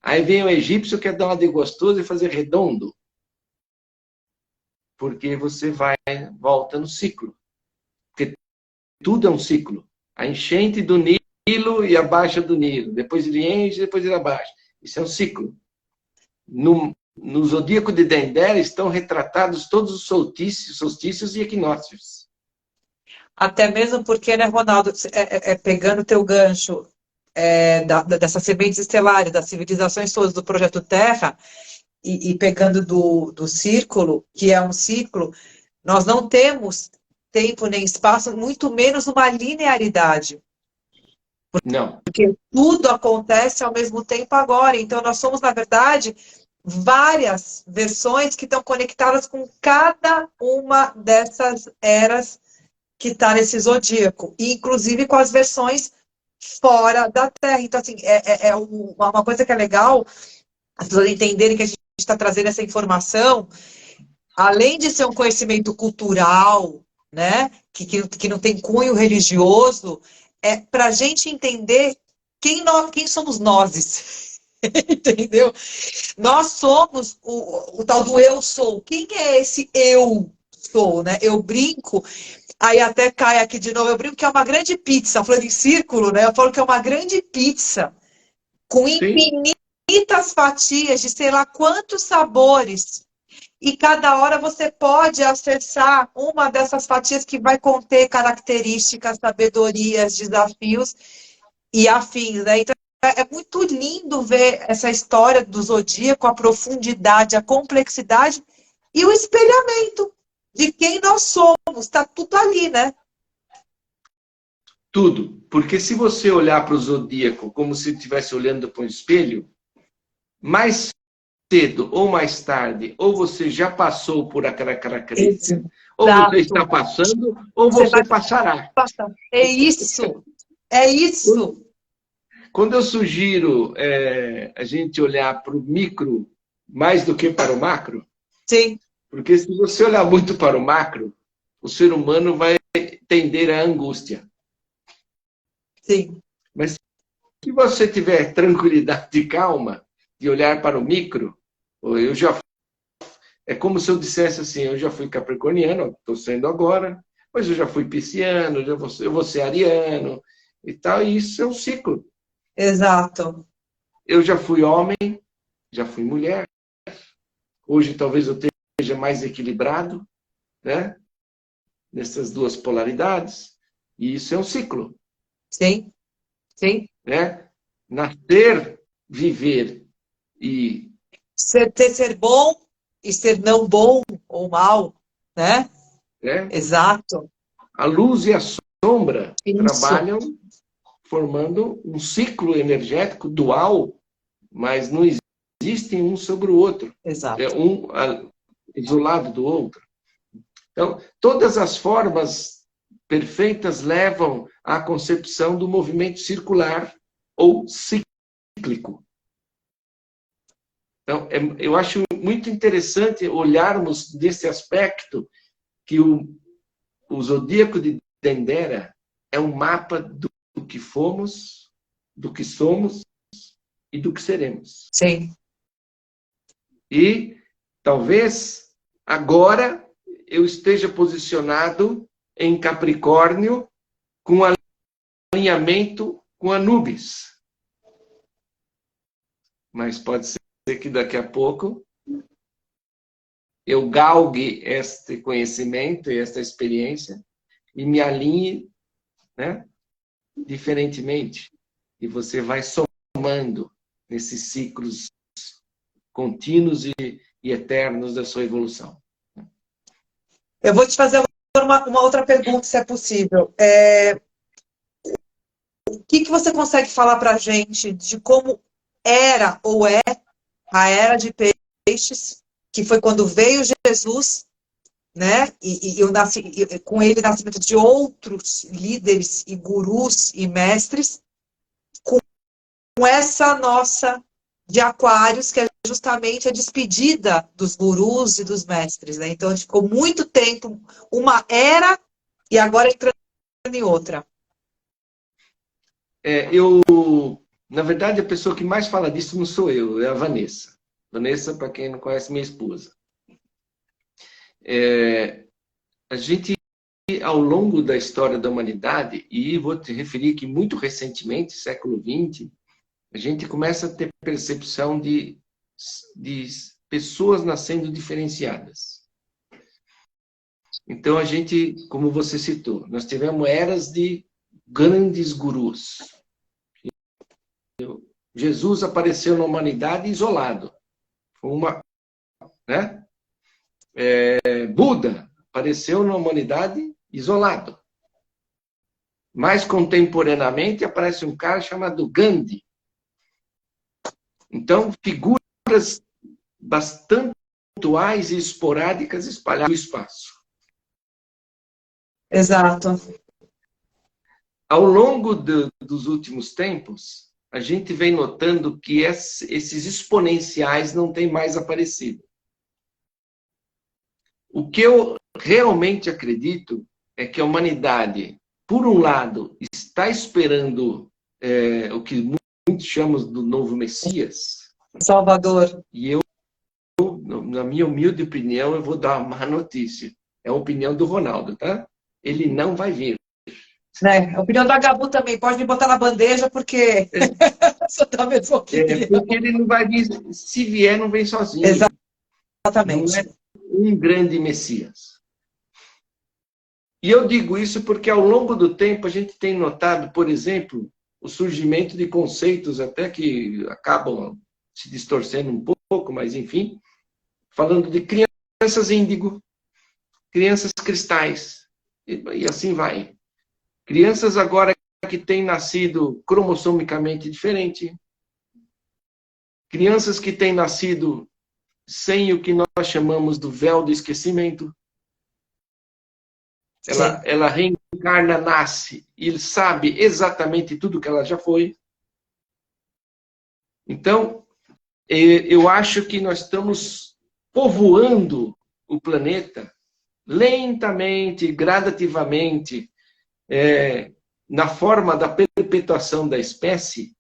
Aí vem o egípcio que quer dar uma de gostoso e fazer redondo. Porque você volta no ciclo. Porque tudo é um ciclo. A enchente do Nilo e a baixa do Nilo. Depois ele enche, depois ele abaixa. Isso é um ciclo. No Zodíaco de Dendera estão retratados todos os solstícios e equinócios. Até mesmo porque, né, Ronaldo, pegando o teu gancho dessas sementes estelares, das civilizações todas do Projeto Terra, e pegando do círculo, que é um ciclo, nós não temos tempo nem espaço, muito menos uma linearidade. Não. Porque tudo acontece ao mesmo tempo agora. Então, nós somos, na verdade, várias versões que estão conectadas com cada uma dessas eras que está nesse zodíaco, e inclusive com as versões fora da Terra. Então, assim, uma coisa que é legal as pessoas entenderem que a gente está trazendo essa informação, além de ser um conhecimento cultural, né, que não tem cunho religioso, é para a gente entender quem somos nós. Entendeu? Nós somos o tal do eu sou. Quem é esse eu sou, né? Eu brinco, aí até cai aqui de novo, eu brinco que é uma grande pizza, falando em círculo, né? Eu falo que é uma grande pizza com infinitas fatias de sei lá quantos sabores. E cada hora você pode acessar uma dessas fatias que vai conter características, sabedorias, desafios e afins, né? Então, é muito lindo ver essa história do zodíaco, a profundidade, a complexidade e o espelhamento de quem nós somos. Está tudo ali, né? Tudo. Porque se você olhar para o zodíaco como se estivesse olhando para um espelho, mais cedo ou mais tarde, ou você já passou por aquela característica, ou você está passando, ou você passará. É isso. É isso. Quando eu sugiro a gente olhar para o micro mais do que para o macro, sim, porque se você olhar muito para o macro, o ser humano vai tender à angústia. Sim. Mas se você tiver tranquilidade e calma de olhar para o micro, é como se eu dissesse assim, eu já fui capricorniano, estou sendo agora, mas eu já fui pisciano, eu vou ser ariano e tal, e isso é um ciclo. Exato. Eu já fui homem, já fui mulher. Hoje talvez eu esteja mais equilibrado, né? Nessas duas polaridades. E isso é um ciclo. Sim, sim. Né? Nascer, viver e... Ser bom e ser não bom ou mal, né? Exato. A luz e a sombra isso. Trabalham formando um ciclo energético dual, mas não existem um sobre o outro. Exato. É um isolado do outro. Então, todas as formas perfeitas levam à concepção do movimento circular ou cíclico. Então, eu acho muito interessante olharmos desse aspecto que o Zodíaco de Dendera é um mapa do que fomos, do que somos e do que seremos. Sim. E talvez agora eu esteja posicionado em Capricórnio com alinhamento com Anubis. Mas pode ser que daqui a pouco eu galgue este conhecimento e esta experiência e me alinhe, né, diferentemente. E você vai somando nesses ciclos contínuos e eternos da sua evolução. Eu vou te fazer uma outra pergunta, se é possível. O que você consegue falar para a gente de como era ou é a era de peixes, que foi quando veio Jesus né? Com ele, o nascimento de outros líderes e gurus e mestres, com essa nossa de Aquários, que é justamente a despedida dos gurus e dos mestres, né? Então, a gente ficou muito tempo, uma era, e agora entrando em outra. Na verdade, a pessoa que mais fala disso não sou eu, é a Vanessa. Vanessa, para quem não conhece, minha esposa. A gente, ao longo da história da humanidade, e vou te referir que muito recentemente, século XX, a gente começa a ter percepção de pessoas nascendo diferenciadas. Então, a gente, como você citou, nós tivemos eras de grandes gurus. Jesus apareceu na humanidade isolado. Né? Buda apareceu na humanidade isolado. Mais contemporaneamente aparece um cara chamado Gandhi. Então, figuras bastante pontuais e esporádicas espalhadas no espaço. Exato. Ao longo dos últimos tempos, a gente vem notando que esses exponenciais não têm mais aparecido. O que eu realmente acredito é que a humanidade, por um lado, está esperando o que muitos chamam do novo Messias. Salvador. E eu, na minha humilde opinião, eu vou dar uma má notícia. É a opinião do Ronaldo, tá? Ele não vai vir. A opinião da Gabu também. Pode me botar na bandeja, porque só tá mesmo opinião. Porque ele não vai vir, se vier, não vem sozinho. Exatamente. Não é um grande Messias. E eu digo isso porque ao longo do tempo a gente tem notado, por exemplo, o surgimento de conceitos até que acabam se distorcendo um pouco, mas enfim, falando de crianças índigo, crianças cristais, e assim vai. Crianças agora que têm nascido cromossomicamente diferente, crianças que têm nascido sem o que nós chamamos do véu do esquecimento. Ela reencarna, nasce e sabe exatamente tudo que ela já foi. Então, eu acho que nós estamos povoando o planeta lentamente, gradativamente, na forma da perpetuação da espécie,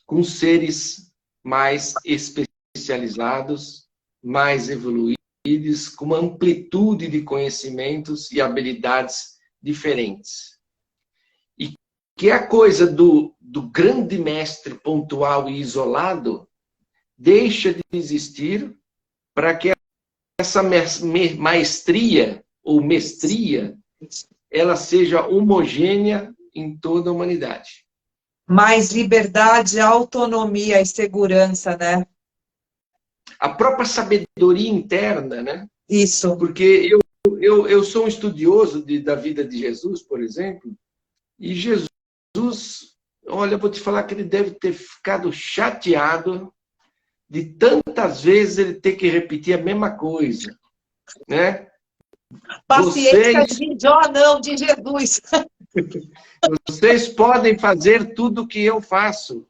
com seres mais especializados, mais evoluídos, com uma amplitude de conhecimentos e habilidades diferentes. E que a coisa do grande mestre pontual e isolado deixa de existir para que essa maestria ou mestria ela seja homogênea em toda a humanidade. Mais liberdade, autonomia e segurança, né? A própria sabedoria interna, né? Isso. Porque eu sou um estudioso da vida de Jesus, por exemplo, e Jesus, olha, eu vou te falar que ele deve ter ficado chateado de tantas vezes ele ter que repetir a mesma coisa, né? Paciência de Jó, não, de Jesus. Vocês podem fazer tudo o que eu faço.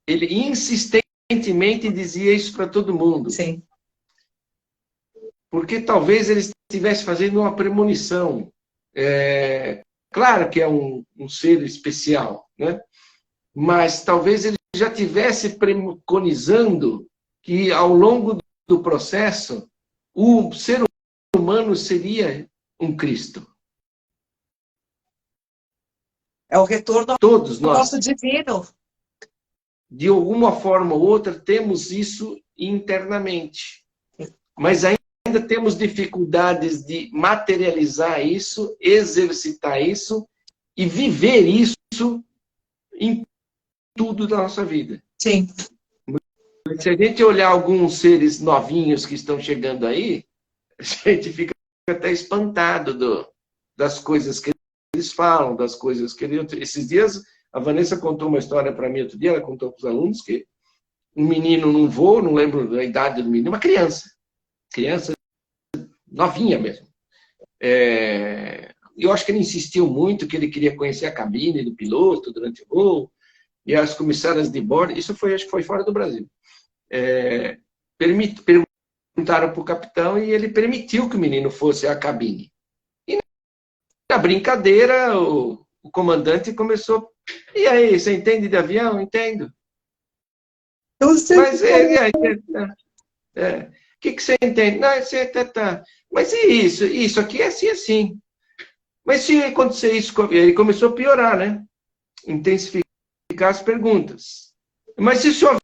Ele insistentemente dizia isso para todo mundo. Sim. Porque talvez ele estivesse fazendo uma premonição. Claro que é um ser especial, né? Mas talvez ele já estivesse preconizando que ao longo do processo o ser humano seria um Cristo. É o retorno Todos ao nós, nosso divino. de alguma forma ou outra, temos isso internamente. Mas ainda temos dificuldades de materializar isso, exercitar isso e viver isso em tudo da nossa vida. Sim. Se a gente olhar alguns seres novinhos que estão chegando aí, a gente fica até espantado das coisas que eles falam, das coisas que eles... Esses dias, a Vanessa contou uma história para mim outro dia, ela contou para os alunos que um menino num voo, não lembro da idade do menino, uma criança novinha mesmo. Eu acho que ele insistiu muito que ele queria conhecer a cabine do piloto durante o voo, e as comissárias de bordo, isso foi, acho que foi fora do Brasil, perguntaram para o capitão e ele permitiu que o menino fosse à cabine. E na brincadeira, o comandante começou, e aí, você entende de avião? Entendo. Eu sei. Mas o que você entende? Não, tá. Mas e isso? Isso aqui é assim, assim. Mas se acontecer isso, ele começou a piorar, né? Intensificar as perguntas. Mas se o seu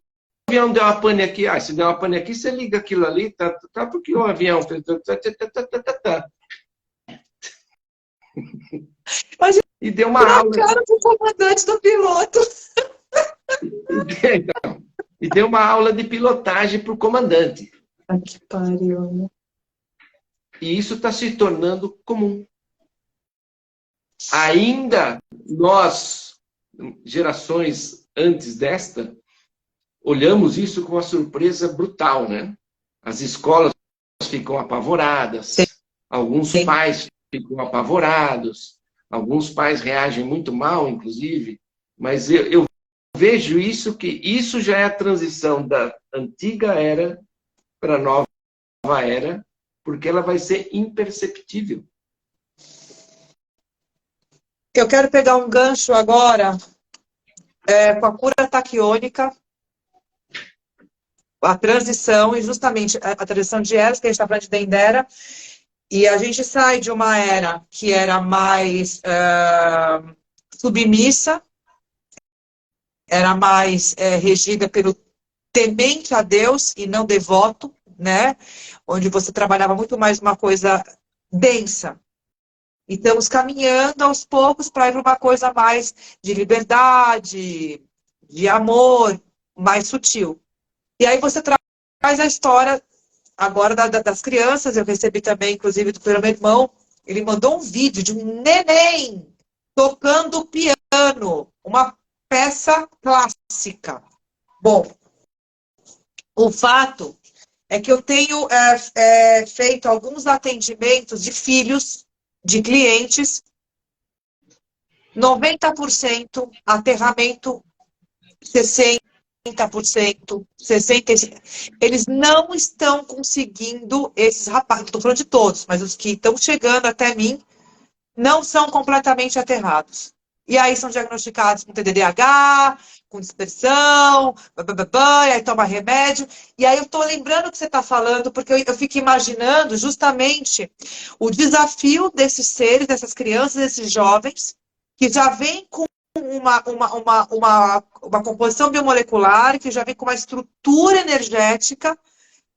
avião der uma pane aqui, se der uma pane aqui, você liga aquilo ali, tá, porque o avião fez... Mas e deu uma aula. Cara pro comandante do piloto. E deu uma aula de pilotagem para o comandante. Ai, que pariu, né? E isso está se tornando comum. Ainda nós, gerações antes desta, olhamos isso com uma surpresa brutal, né? As escolas ficam apavoradas, Sim. Alguns Sim. pais ficam apavorados, alguns pais reagem muito mal, inclusive, mas eu vejo isso, que isso já é a transição da antiga era para a nova era, porque ela vai ser imperceptível. Eu quero pegar um gancho agora com a cura taquiônica, a transição, e justamente a transição de eras, que a gente está falando de Dendera, e a gente sai de uma era que era mais submissa, era mais regida pelo temente a Deus e não devoto, né? Onde você trabalhava muito mais uma coisa densa. E estamos caminhando aos poucos para ir para uma coisa mais de liberdade, de amor, mais sutil. E aí você traz a história agora das crianças. Eu recebi também, inclusive, do meu irmão, ele mandou um vídeo de um neném tocando piano, uma peça clássica. Bom, o fato é que eu tenho feito alguns atendimentos de filhos de clientes, 90% aterramento, 60%, 65%. Eles não estão conseguindo, esses rapazes, estou falando de todos, mas os que estão chegando até mim, não são completamente aterrados. E aí são diagnosticados com TDAH, com dispersão, e aí toma remédio. E aí eu estou lembrando o que você está falando, porque eu fico imaginando justamente o desafio desses seres, dessas crianças, desses jovens, que já vêm com uma composição biomolecular, que já vem com uma estrutura energética,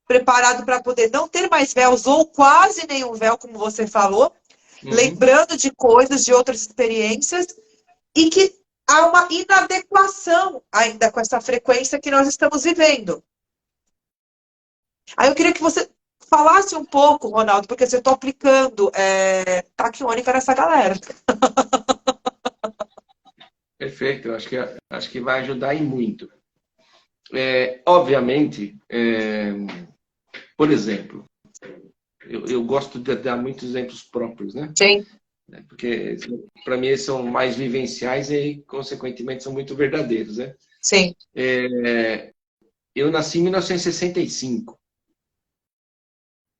preparado para poder não ter mais véus, ou quase nenhum véu, como você falou, lembrando de coisas, de outras experiências, e que há uma inadequação ainda com essa frequência que nós estamos vivendo. Aí eu queria que você falasse um pouco, Ronaldo, porque eu estou aplicando taquiônica nessa galera. Perfeito, eu acho que vai ajudar e muito. Obviamente, por exemplo, eu gosto de dar muitos exemplos próprios, né? Sim. Porque, para mim, eles são mais vivenciais e, consequentemente, são muito verdadeiros, né? Sim. Eu nasci em 1965.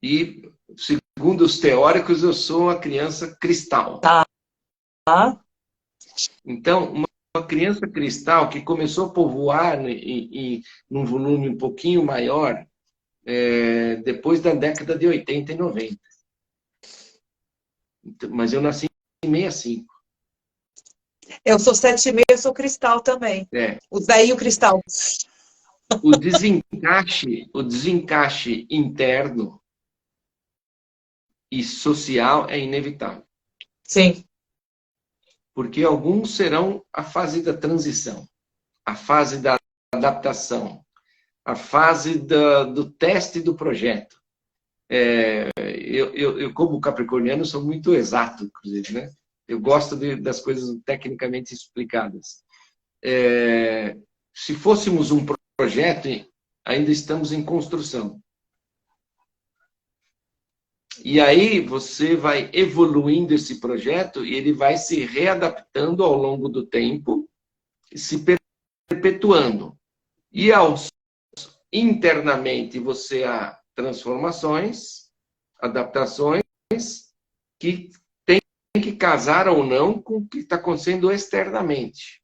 E, segundo os teóricos, eu sou uma criança cristal. Tá. Então, uma criança cristal que começou a povoar num volume um pouquinho maior depois da década de 80 e 90. Mas eu nasci em 65. Eu sou 7,5, eu sou cristal também. O velho cristal. O desencaixe interno e social é inevitável. Sim. Porque alguns serão a fase da transição, a fase da adaptação, a fase do teste do projeto. Eu, como capricorniano, sou muito exato, inclusive, né? Eu gosto das coisas tecnicamente explicadas. Se fôssemos um projeto ainda estamos em construção. E aí você vai evoluindo esse projeto e ele vai se readaptando ao longo do tempo, se perpetuando. E internamente você há transformações, adaptações, que tem que casar ou não com o que está acontecendo externamente.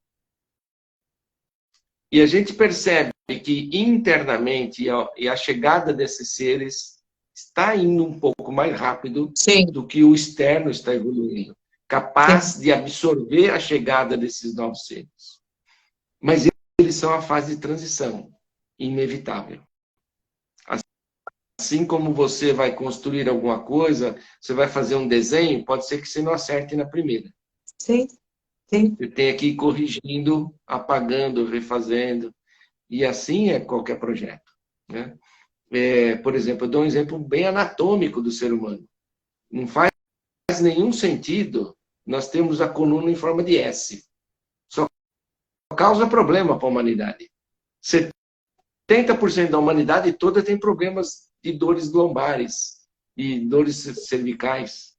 E a gente percebe que internamente e a chegada desses seres está indo um pouco mais rápido Sim. do que o externo está evoluindo, capaz de absorver a chegada desses novos seres. Mas eles são a fase de transição, inevitável. Assim como você vai construir alguma coisa, você vai fazer um desenho, pode ser que você não acerte na primeira. Sim, sim. Você tem que ir corrigindo, apagando, refazendo. E assim é qualquer projeto, né? Por exemplo, eu dou um exemplo bem anatômico do ser humano. Não faz nenhum sentido nós temos a coluna em forma de S. Só causa problema para a humanidade. 70% da humanidade toda tem problemas de dores lombares e dores cervicais,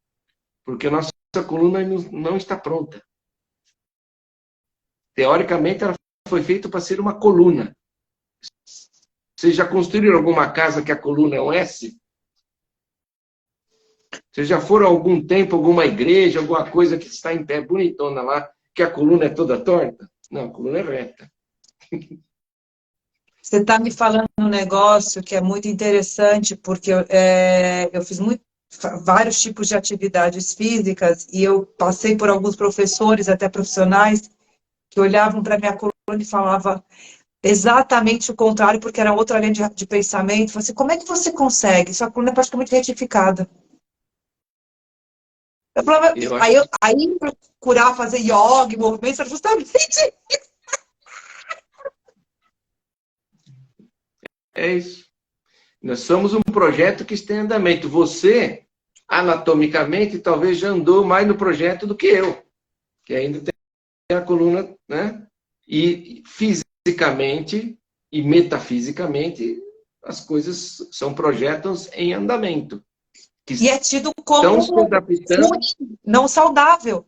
porque a nossa coluna não está pronta. Teoricamente, ela foi feita para ser uma coluna. Vocês já construíram alguma casa que a coluna é um S? Vocês já foram há algum tempo a alguma igreja, alguma coisa que está em pé bonitona lá, que a coluna é toda torta? Não, a coluna é reta. Você está me falando um negócio que é muito interessante, porque eu fiz vários tipos de atividades físicas e eu passei por alguns professores, até profissionais, que olhavam para a minha coluna e falavam exatamente o contrário, porque era outra linha de pensamento. Falei assim, como é que você consegue? Sua coluna é praticamente retificada. Eu falava, aí procurar fazer yoga, movimentos, era justamente É isso. Nós somos um projeto que está em andamento. Você, anatomicamente, talvez já andou mais no projeto do que eu, que ainda tem a coluna, né? E fisicamente e metafisicamente, as coisas são projetos em andamento. E é tido como se adaptando. ruim, não saudável.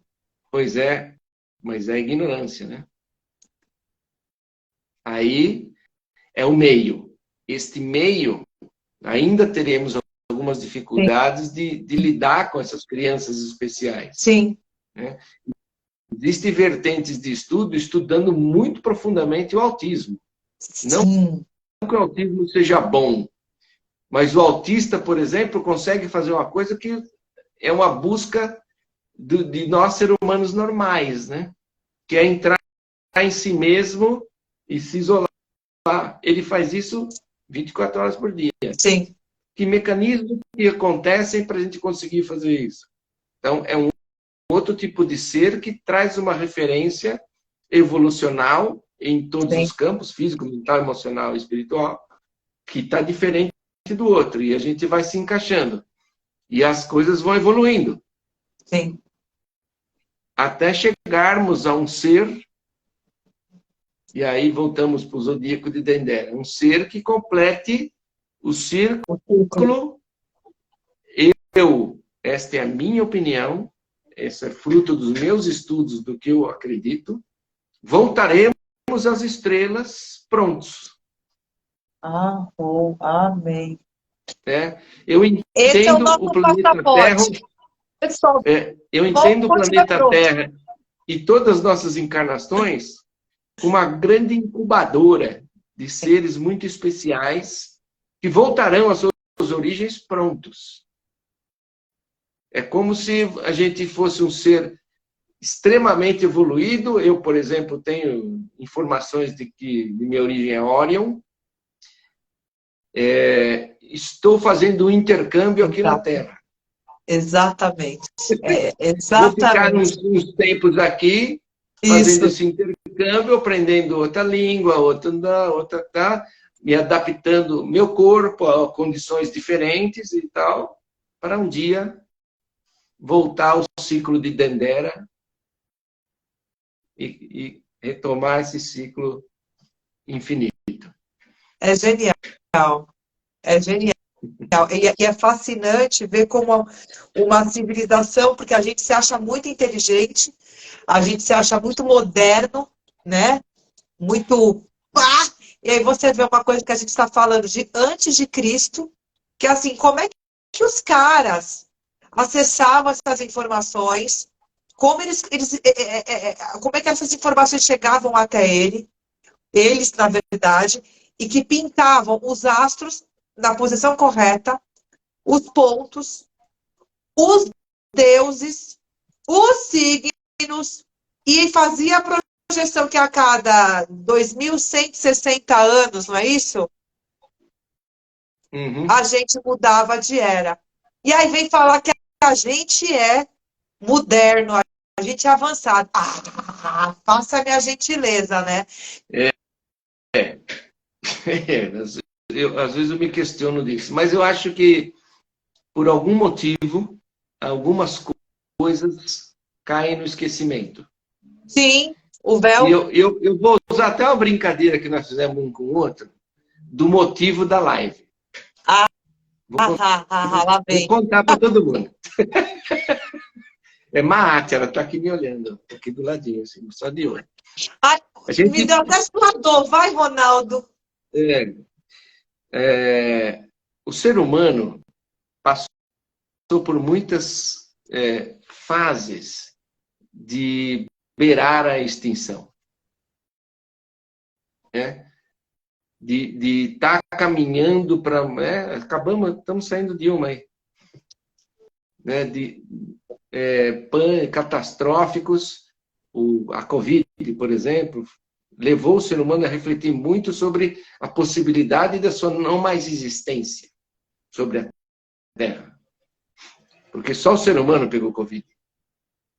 Pois é, mas é ignorância, né? Aí é o meio. Este meio, ainda teremos algumas dificuldades de lidar com essas crianças especiais. Sim. Né? Existem vertentes de estudo estudando muito profundamente o autismo. Não que o autismo seja bom, mas o autista, por exemplo, consegue fazer uma coisa que é uma busca de nós, seres humanos normais, né? Que é entrar em si mesmo e se isolar. Ele faz isso 24 horas por dia. Sim. Que mecanismos que acontecem para a gente conseguir fazer isso? Então, é um outro tipo de ser que traz uma referência evolucional em todos os campos, físico, mental, emocional e espiritual, que está diferente do outro. E a gente vai se encaixando. E as coisas vão evoluindo. Sim. Até chegarmos a um ser, e aí voltamos para o zodíaco de Dendera, um ser que complete o círculo. Esta é a minha opinião, esse é fruto dos meus estudos, do que eu acredito. Voltaremos às estrelas prontos. Amém. Eu entendo esse é o nosso o planeta passaporte. Terra. Eu entendo o planeta Terra e todas as nossas encarnações como uma grande incubadora de seres muito especiais que voltarão às suas origens prontos. É como se a gente fosse um ser extremamente evoluído. Eu, por exemplo, tenho informações de que minha origem é Orion. Estou fazendo um intercâmbio aqui na Terra. Exatamente. Vou ficar uns tempos aqui, fazendo esse intercâmbio, aprendendo outra língua, outra, me adaptando meu corpo a condições diferentes e tal, para um dia voltar ao ciclo de Dendera e retomar esse ciclo infinito. É genial. É genial. E é fascinante ver como uma civilização, porque a gente se acha muito inteligente, a gente se acha muito moderno, né? Muito pá! E aí você vê uma coisa que a gente está falando de antes de Cristo, que é assim, como é que os caras acessavam essas informações, como como é que essas informações chegavam até eles, na verdade, e que pintavam os astros na posição correta, os pontos, os deuses, os signos, e fazia a projeção que a cada 2160 anos, não é isso? Uhum. A gente mudava de era. E aí vem falar que a gente é moderno, a gente é avançado. Ah, faça a minha gentileza, né? Às vezes eu me questiono disso, mas eu acho que, por algum motivo, algumas coisas caem no esquecimento. Sim, o E véu. eu vou usar até uma brincadeira que nós fizemos um com o outro, do motivo da live. Ah, Vou, lá vou vem. contar para todo mundo. É Maate, ela está aqui me olhando, aqui do ladinho, assim, só de olho. Ai, A me gente, deu até suador. Vai, Ronaldo. o ser humano passou por muitas fases de beirar a extinção. Né? De estar caminhando para... estamos saindo de uma aí. Né? Catastróficos, a Covid, por exemplo, levou o ser humano a refletir muito sobre a possibilidade da sua não mais existência sobre a Terra. Porque só o ser humano pegou Covid.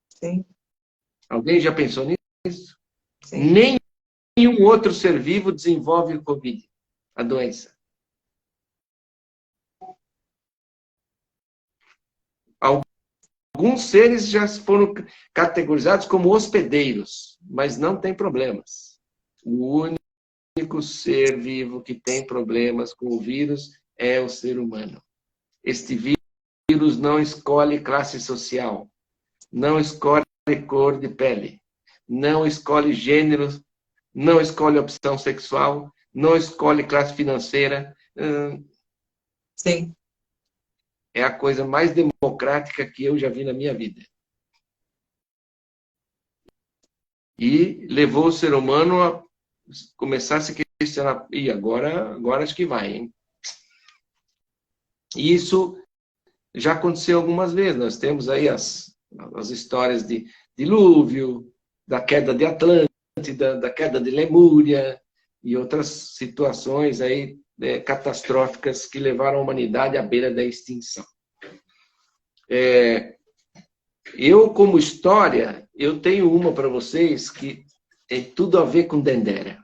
Sim. Alguém já pensou nisso? Sim. Nenhum outro ser vivo desenvolve o Covid, a doença. Alguns seres já foram categorizados como hospedeiros, mas não tem problemas. O único ser vivo que tem problemas com o vírus é o ser humano. Este vírus não escolhe classe social, não escolhe cor de pele, não escolhe gênero, não escolhe opção sexual, não escolhe classe financeira. Sim. É a coisa mais democrática que eu já vi na minha vida. E levou o ser humano a começar a se questionar. E agora acho que vai, hein? E isso já aconteceu algumas vezes. Nós temos aí as histórias de dilúvio, da queda de Atlântida, da queda de Lemúria e outras situações aí catastróficas que levaram a humanidade à beira da extinção. Eu, como história, eu tenho uma para vocês que tem tudo a ver com Dendera.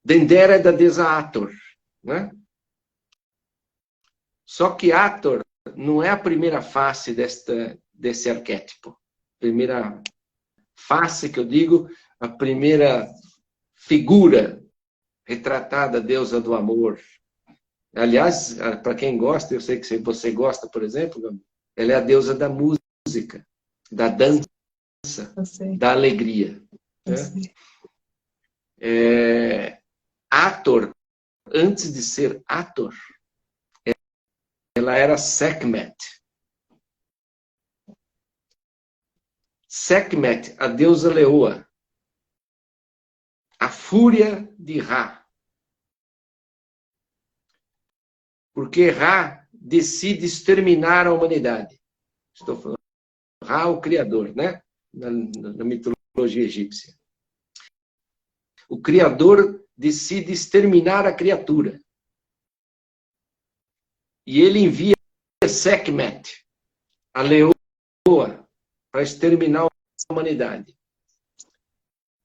Dendera é da deusa Hathor, né? Só que Hathor não é a primeira face desse arquétipo. Primeira face, que eu digo, a primeira figura retratada, deusa do amor. Aliás, para quem gosta, eu sei que você gosta, por exemplo, ela é a deusa da música, da dança, da alegria. Né? Hathor, antes de ser Hathor, ela era Sekhmet. Sekhmet, a deusa leoa, a fúria de Ra. Porque Ra decide exterminar a humanidade. Estou falando Ra, o Criador, né? Na mitologia egípcia. O Criador decide exterminar a criatura. E ele envia Sekhmet, a leoa, para exterminar a humanidade.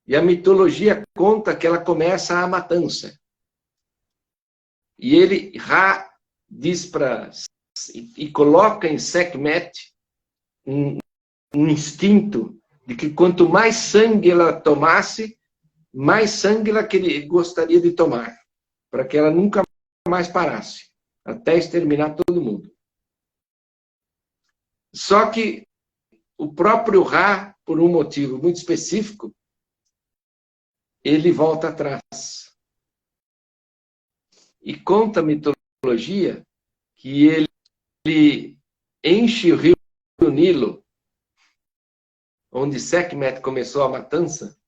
E a mitologia conta que ela começa a matança. E Ra, diz e coloca em Sekhmet um instinto de que quanto mais sangue ela tomasse, mais sangue ela gostaria de tomar, para que ela nunca mais parasse, até exterminar todo mundo. Só que o próprio Ra, por um motivo muito específico, ele volta atrás. E conta a mitologia que ele enche o rio Nilo, onde Sekhmet começou a matança,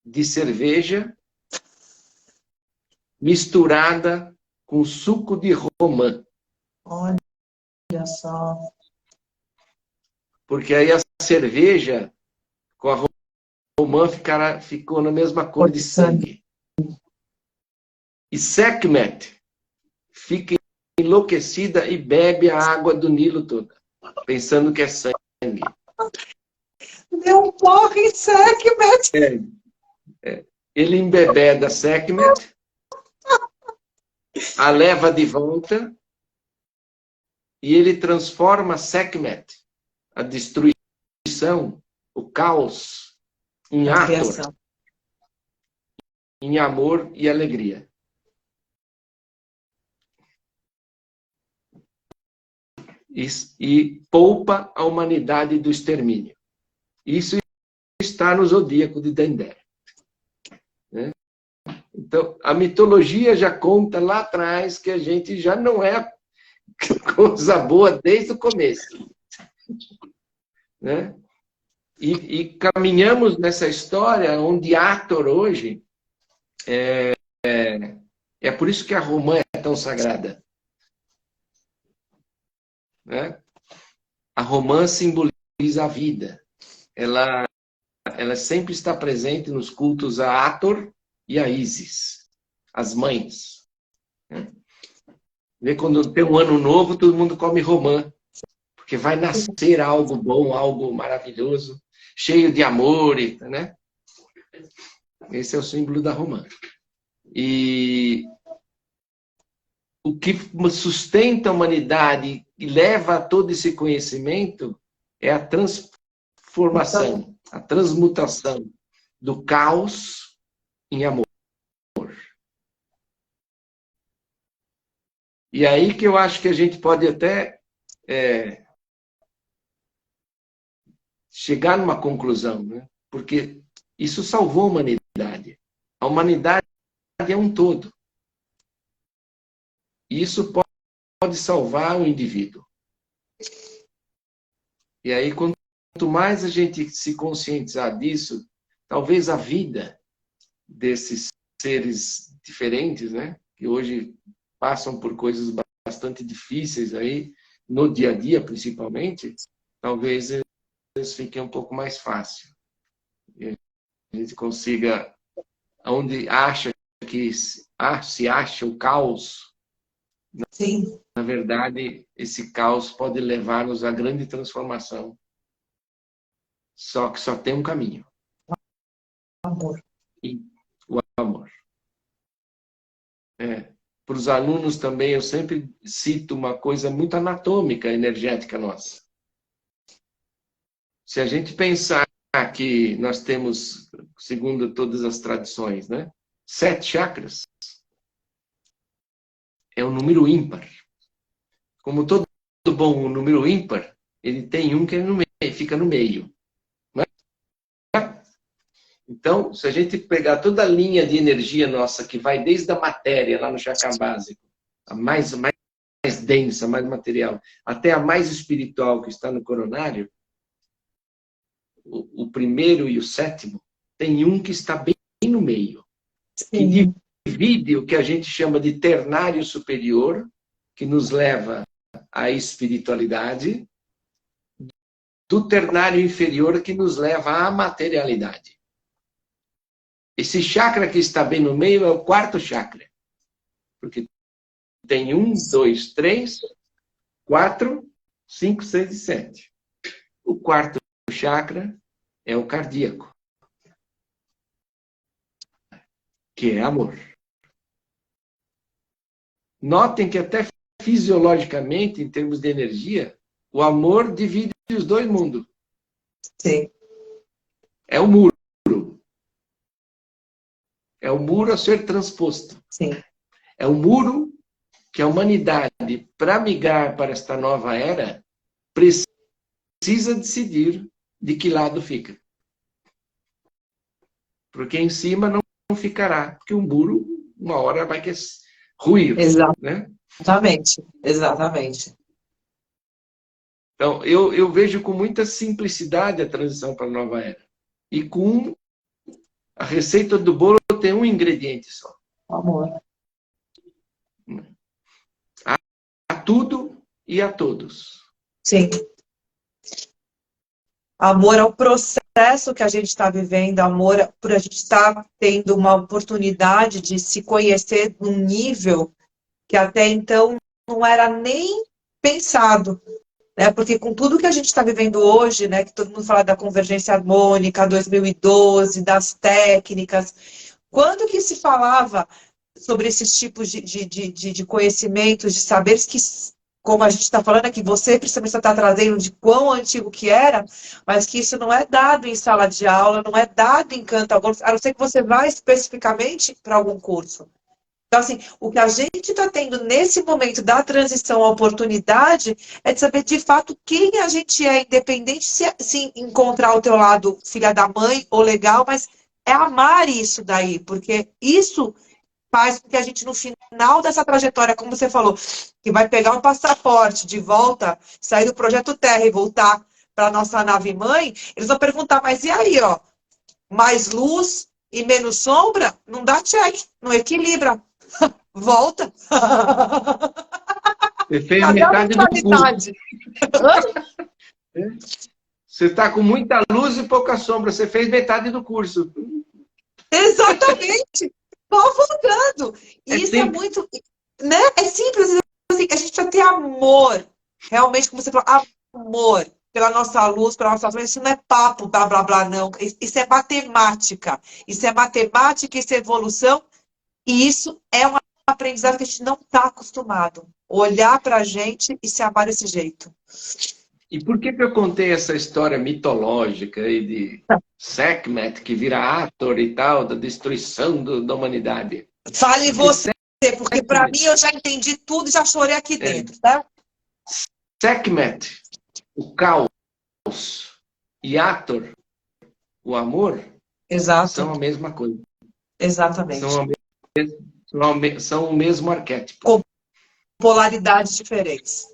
de cerveja misturada com suco de romã. Olha só. Porque aí a cerveja com a romã ficou na mesma cor de sangue. E Sekhmet fica enlouquecida e bebe a água do Nilo toda, pensando que é sangue. Deu um porre em Sekhmet. Ele embebeda Sekhmet, a leva de volta e ele transforma Sekhmet, a destruição, o caos, em Hathor, em amor e alegria. E poupa a humanidade do extermínio. Isso está no zodíaco de Dendera. Né? Então, a mitologia já conta lá atrás que a gente já não é coisa boa desde o começo. Né? E caminhamos nessa história onde Hathor hoje é por isso que a romã é tão sagrada. Né? A romã simboliza a vida. Ela sempre está presente nos cultos a Hathor e a Ísis, as mães. Né? Vê quando tem um ano novo, todo mundo come romã, porque vai nascer algo bom, algo maravilhoso, cheio de amor, né? Esse é o símbolo da romã. E o que sustenta a humanidade e leva a todo esse conhecimento é a transformação, a transmutação do caos em amor. E aí que eu acho que a gente pode até chegar numa conclusão, né? Porque isso salvou a humanidade. A humanidade é um todo. E isso pode salvar o indivíduo. E aí, quanto mais a gente se conscientizar disso, talvez a vida desses seres diferentes, né, que hoje passam por coisas bastante difíceis aí, no dia a dia principalmente, talvez eles fiquem um pouco mais fácil. E a gente consiga, onde acha que se acha o caos, Sim. na verdade, esse caos pode levar-nos à grande transformação. Só que só tem um caminho. Amor. E o amor. Para os alunos também, eu sempre cito uma coisa muito anatômica, energética nossa. Se a gente pensar que nós temos, segundo todas as tradições, né, 7 chakras, é um número ímpar. Como todo bom número ímpar, ele tem um que é no meio, fica no meio. Né? Então, se a gente pegar toda a linha de energia nossa, que vai desde a matéria, lá no chakra básico, a mais densa, mais material, até a mais espiritual, que está no coronário, o primeiro e o sétimo, tem um que está bem no meio. Que divide o que a gente chama de ternário superior, que nos leva à espiritualidade, do ternário inferior, que nos leva à materialidade. Esse chakra que está bem no meio é o 4º chakra. Porque tem 1, 2, 3, 4, 5, 6 e 7. O 4º chakra é o cardíaco, que é amor. Notem que até fisiologicamente, em termos de energia, o amor divide os dois mundos. Sim. É o muro. É o muro a ser transposto. Sim. É o muro que a humanidade, para migrar para esta nova era, precisa decidir de que lado fica. Porque em cima não ficará, porque o muro, uma hora, vai ruir. Né? Exatamente, exatamente. Então, eu vejo com muita simplicidade a transição para a nova era. E com a receita do bolo tem um ingrediente só. Amor. A tudo e a todos. Sim. Amor ao processo que a gente está vivendo, amor por a gente estar tendo uma oportunidade de se conhecer num nível que até então não era nem pensado. Né? Porque com tudo que a gente está vivendo hoje, né, que todo mundo fala da convergência harmônica, 2012, das técnicas, quando que se falava sobre esses tipos de conhecimentos, de saberes que, como a gente está falando aqui, você principalmente está trazendo de quão antigo que era, mas que isso não é dado em sala de aula, não é dado em canto, a não ser que você vá especificamente para algum curso. Então, assim, o que a gente está tendo nesse momento da transição à oportunidade é de saber, de fato, quem a gente é, independente se encontrar ao teu lado filha da mãe ou legal, mas é amar isso daí, porque isso faz com que a gente, no final dessa trajetória, como você falou, que vai pegar um passaporte de volta, sair do Projeto Terra e voltar para a nossa nave-mãe, eles vão perguntar, mas e aí, ó, mais luz e menos sombra? Não dá check, não equilibra. Volta. Você fez Cadê a metade do curso. Você está com muita luz e pouca sombra. Você fez metade do curso. Exatamente. Vão voltando. Isso é muito... Né? É simples. Assim, a gente precisa ter amor. Realmente, como você falou, amor pela nossa luz, pela nossa sombra. Isso não é papo, blá, blá, blá, não. Isso é matemática. Isso é matemática, isso é evolução. E isso é um aprendizado que a gente não está acostumado. Olhar para a gente e se amar desse jeito. E por que eu contei essa história mitológica aí de Sekhmet, que vira Ator e tal, da destruição da humanidade? Fale você, porque para mim eu já entendi tudo e já chorei aqui dentro, tá? Sekhmet, o caos, e Ator, o amor, Exato. são a mesma coisa. Exatamente. São o mesmo arquétipo. Com polaridades diferentes.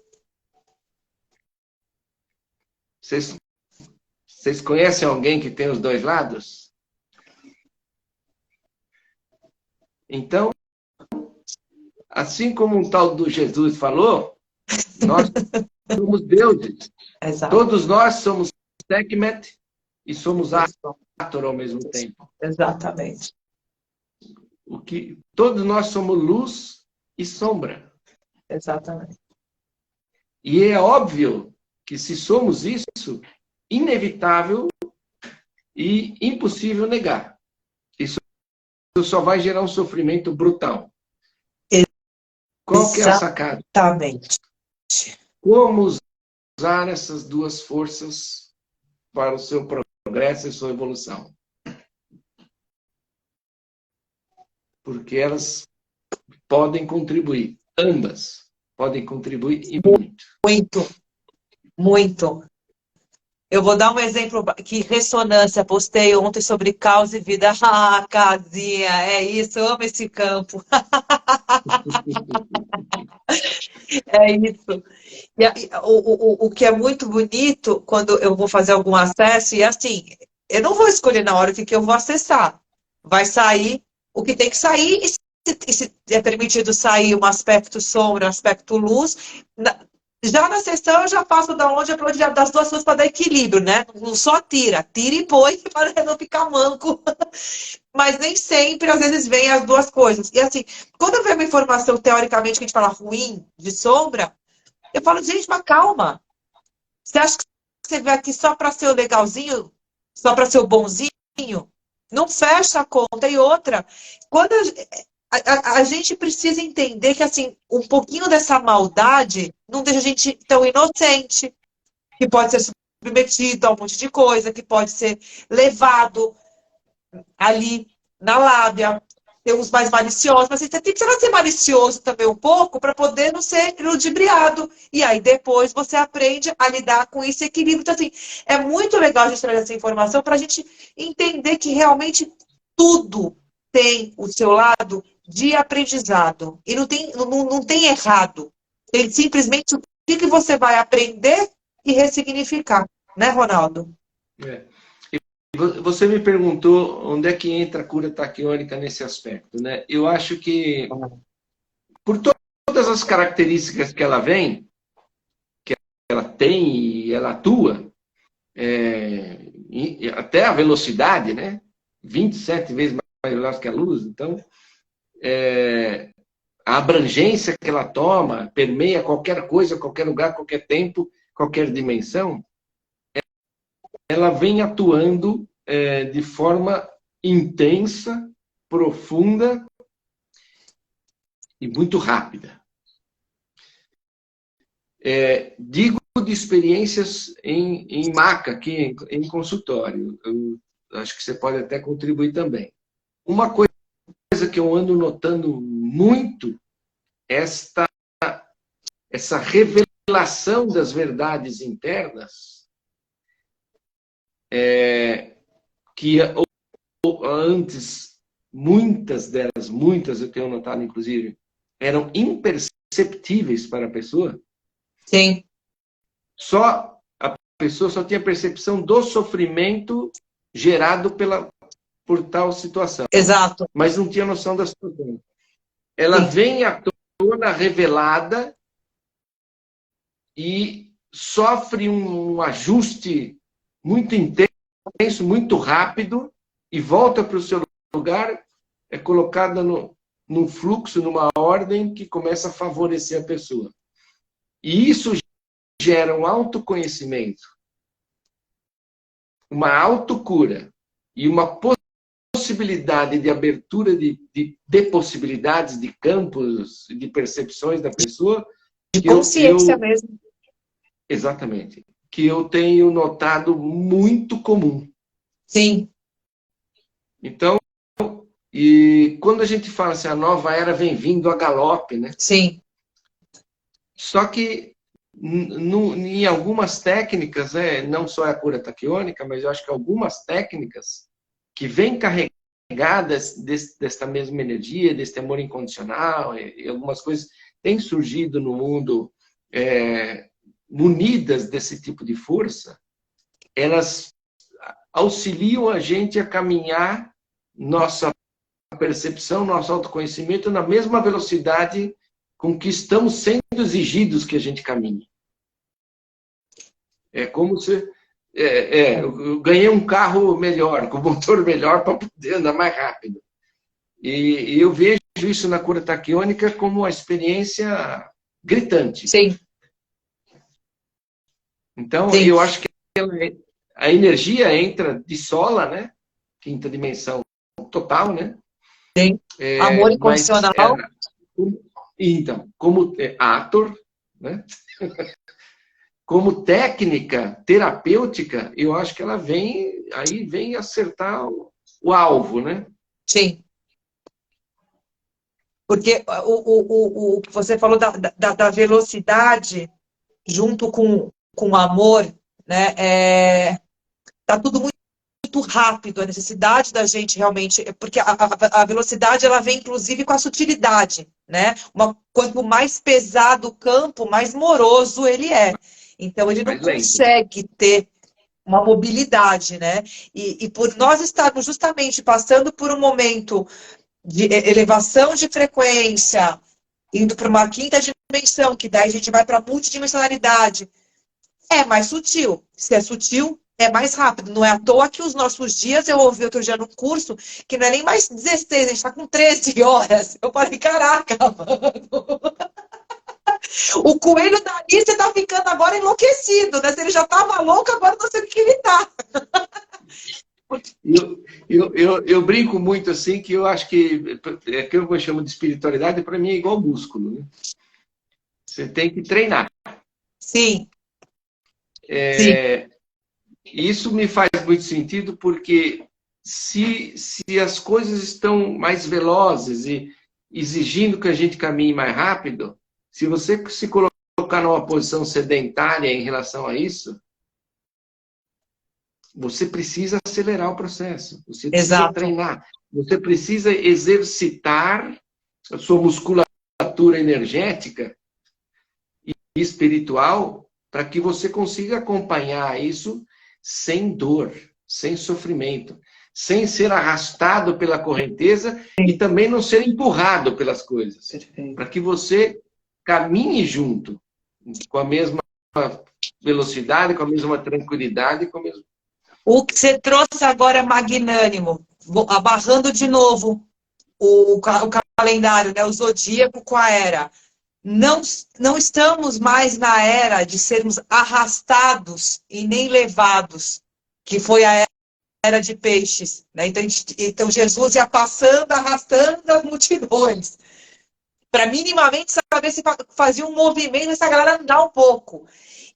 Vocês conhecem alguém que tem os dois lados? Então, assim como um tal do Jesus falou, nós somos deuses. Exato. Todos nós somos Sekhmet e somos Ator ao mesmo tempo. Exatamente. Todos nós somos luz e sombra. Exatamente. E é óbvio que se somos isso, inevitável e impossível negar. Isso só vai gerar um sofrimento brutal. Qual que é a sacada? Exatamente. Como usar essas duas forças para o seu progresso e sua evolução? Porque elas podem contribuir, ambas podem contribuir e muito. Muito, muito. Eu vou dar um exemplo que ressonância, postei ontem sobre causa e vida. Ah, casinha, é isso, eu amo esse campo. É isso. E o que é muito bonito quando eu vou fazer algum acesso, e assim, eu não vou escolher na hora o que eu vou acessar. Vai sair o que tem que sair, e se é permitido sair um aspecto sombra, um aspecto luz. Já na sessão eu já faço o download e upload das duas coisas para dar equilíbrio, né? Não só tira e põe para não ficar manco. Mas nem sempre, às vezes, vem as duas coisas. E assim, quando eu vejo uma informação teoricamente que a gente fala ruim, de sombra, eu falo, gente, mas calma. Você acha que você veio aqui só para ser o legalzinho? Só para ser o bonzinho? Não fecha a conta. E outra, quando a gente precisa entender que, assim, um pouquinho dessa maldade não deixa a gente tão inocente, que pode ser submetido a um monte de coisa, que pode ser levado ali na lábia, tem uns mais maliciosos, mas você tem que ser malicioso também um pouco para poder não ser ludibriado. E aí depois você aprende a lidar com esse equilíbrio. Então, assim, é muito legal a gente trazer essa informação para a gente entender que realmente tudo tem o seu lado de aprendizado. E não tem errado. Tem simplesmente o que você vai aprender e ressignificar. Né, Ronaldo? É. Você me perguntou onde é que entra a cura taquiônica nesse aspecto, né? Eu acho que, por todas as características que ela vem, que ela tem e ela atua, até a velocidade, né? 27 vezes mais veloz que a luz, então, a abrangência que ela toma, permeia qualquer coisa, qualquer lugar, qualquer tempo, qualquer dimensão, ela vem atuando de forma intensa, profunda e muito rápida. Digo de experiências em maca, aqui em consultório. Eu acho que você pode até contribuir também. Uma coisa que eu ando notando muito, essa revelação das verdades internas, que antes, muitas eu tenho notado, inclusive, eram imperceptíveis para a pessoa. Sim. A pessoa só tinha percepção do sofrimento gerado por tal situação. Exato. Mas não tinha noção da situação. Ela vem à tona revelada e sofre um ajuste muito intenso, muito rápido, e volta para o seu lugar, é colocada num fluxo, numa ordem que começa a favorecer a pessoa. E isso gera um autoconhecimento, uma autocura e uma possibilidade de abertura de possibilidades, de campos, de percepções da pessoa. De consciência mesmo. Exatamente. Que eu tenho notado muito comum. Sim. Então, e quando a gente fala assim, a nova era vem vindo a galope, né? Sim. Só que em algumas técnicas, não só a cura taquiônica, mas eu acho que algumas técnicas que vêm carregadas desta mesma energia, desse amor incondicional, e algumas coisas têm surgido no mundo munidas desse tipo de força, elas auxiliam a gente a caminhar nossa percepção, nosso autoconhecimento na mesma velocidade com que estamos sendo exigidos que a gente caminhe. É como se eu ganhei um carro melhor, com motor melhor para poder andar mais rápido. E eu vejo isso na cura taquiônica como uma experiência gritante. Sim. Então, eu acho que a energia entra de sola, né? Quinta dimensão total, né? Sim. Amor incondicional. Então, como ator, né? Como técnica terapêutica, eu acho que ela vem acertar o alvo, né? Sim. Porque o que você falou da velocidade junto com o amor, né? Tá tudo muito rápido, a necessidade da gente realmente, porque a velocidade ela vem inclusive com a sutilidade, né? Quanto mais pesado o campo, mais moroso ele é. Então ele não consegue ter uma mobilidade, né? E por nós estarmos justamente passando por um momento de elevação de frequência, indo para uma quinta dimensão, que daí a gente vai para a multidimensionalidade, é mais sutil. Se é sutil, é mais rápido. Não é à toa que os nossos dias, eu ouvi outro dia num curso, que não é nem mais 16, a gente está com 13 horas. Eu falei, caraca, mano. O coelho da Alice está ficando agora enlouquecido, né? Se ele já estava louco, agora não sei o que ele está. Eu brinco muito assim, que eu acho que eu chamo de espiritualidade, para mim é igual músculo, né? Você tem que treinar. Sim. Isso me faz muito sentido, porque se as coisas estão mais velozes e exigindo que a gente caminhe mais rápido, se você se colocar numa posição sedentária em relação a isso, você precisa acelerar o processo, você precisa treinar, você precisa exercitar a sua musculatura energética e espiritual para que você consiga acompanhar isso sem dor, sem sofrimento, sem ser arrastado pela correnteza e também não ser empurrado pelas coisas. Para que você caminhe junto, com a mesma velocidade, com a mesma tranquilidade, com a mesma... O que você trouxe agora é magnânimo, abarrando de novo o calendário, né? O zodíaco com a era. Não estamos mais na era de sermos arrastados e nem levados, que foi a era de peixes, né? Então Jesus ia passando, arrastando as multidões, para minimamente saber se fazia um movimento, essa galera andar um pouco.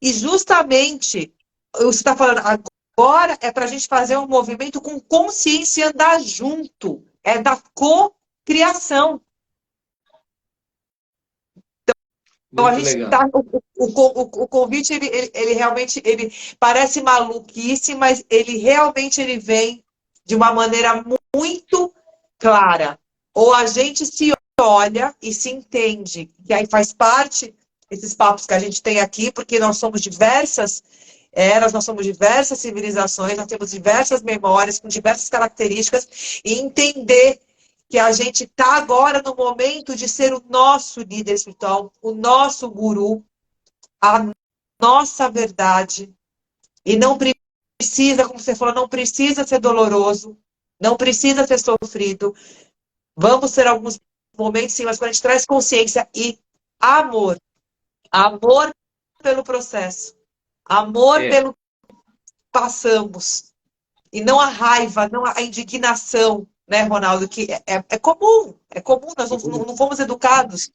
E justamente, você está falando, agora é para a gente fazer um movimento com consciência e andar junto. É da cocriação. Então, a gente tá, o convite, ele realmente ele parece maluquice, mas ele realmente ele vem de uma maneira muito clara. Ou a gente se olha e se entende, que aí faz parte desses papos que a gente tem aqui, porque nós somos diversas eras, nós somos diversas civilizações, nós temos diversas memórias, com diversas características, e entender que a gente está agora no momento de ser o nosso líder espiritual, o nosso guru, a nossa verdade. E não precisa, como você falou, não precisa ser doloroso, não precisa ser sofrido. Vamos ter alguns momentos, sim, mas quando a gente traz consciência e amor. Amor pelo processo. Amor pelo que passamos. E não a raiva, não a indignação, né, Ronaldo? Que é comum, nós não fomos educados.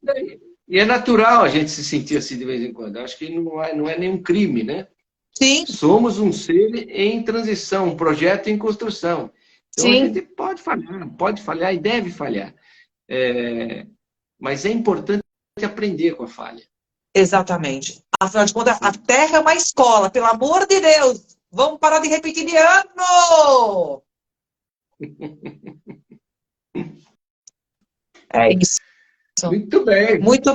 E é natural a gente se sentir assim de vez em quando. Acho que não é nenhum crime, né? Sim. Somos um ser em transição, um projeto em construção. Então a gente pode falhar e deve falhar. Mas é importante aprender com a falha. Exatamente. Afinal de contas, a Terra é uma escola, pelo amor de Deus. Vamos parar de repetir de ano! É isso. Muito bem. Muito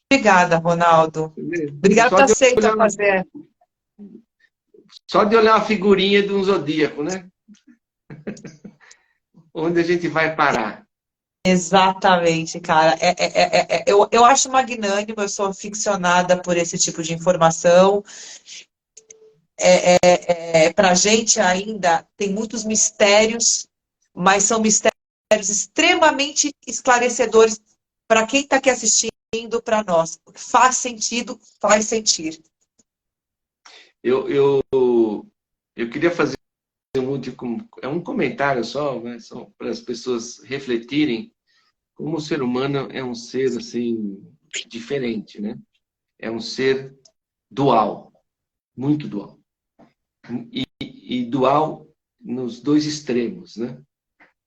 obrigada, Ronaldo. Obrigada por ter aceito fazer. Só de olhar uma figurinha de um zodíaco, né? Onde a gente vai parar. Exatamente, cara. Eu acho magnânimo, eu sou aficionada por esse tipo de informação. Para a gente ainda tem muitos mistérios, mas são mistérios extremamente esclarecedores para quem está aqui assistindo, para nós. Faz sentido, faz sentir. Eu queria fazer um comentário só, né, só para as pessoas refletirem como o ser humano é um ser assim diferente, né? É um ser dual, muito dual. E dual nos dois extremos, né?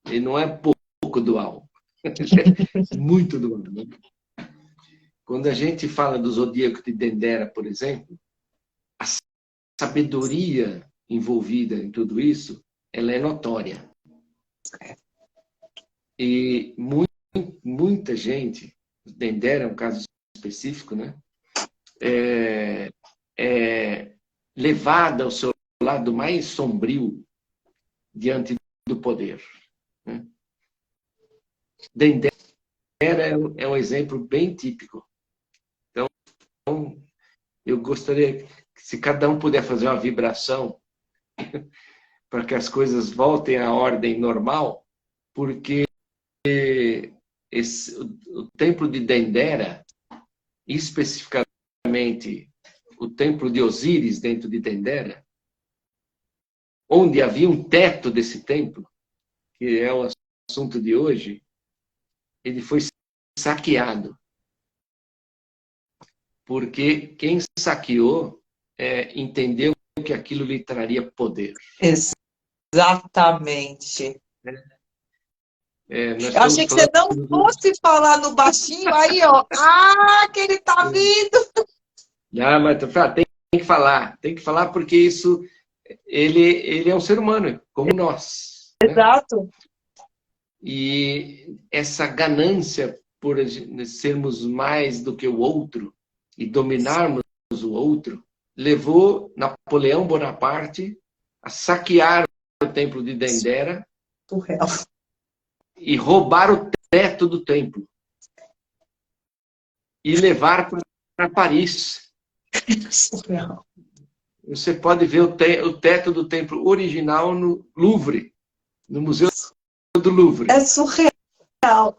Ele não é pouco dual, é muito dual. Né? Quando a gente fala do zodíaco de Dendera, por exemplo, a sabedoria envolvida em tudo isso, ela é notória. E muita gente, Dendera é um caso específico, né? É levada ao seu lado mais sombrio diante do poder. Né? Dendera é um exemplo bem típico. Então, eu gostaria que se cada um puder fazer uma vibração para que as coisas voltem à ordem normal, porque o templo de Dendera, especificamente o templo de Osíris dentro de Dendera, onde havia um teto desse templo, que é o assunto de hoje, ele foi saqueado. Porque quem saqueou entendeu que aquilo lhe traria poder. Exatamente. Nós Eu estamos achei que você não fosse falar no baixinho, aí, ó. Ah, que ele tá vindo! Não, mas tem que falar porque isso, ele é um ser humano, como nós, né? Exato. E essa ganância por sermos mais do que o outro e dominarmos o outro, levou Napoleão Bonaparte a saquear o templo de Dendera Surreal. e roubar o teto do templo e levar para Paris. Surreal. Você pode ver o teto do templo original no Louvre, no Museu do Louvre. É surreal.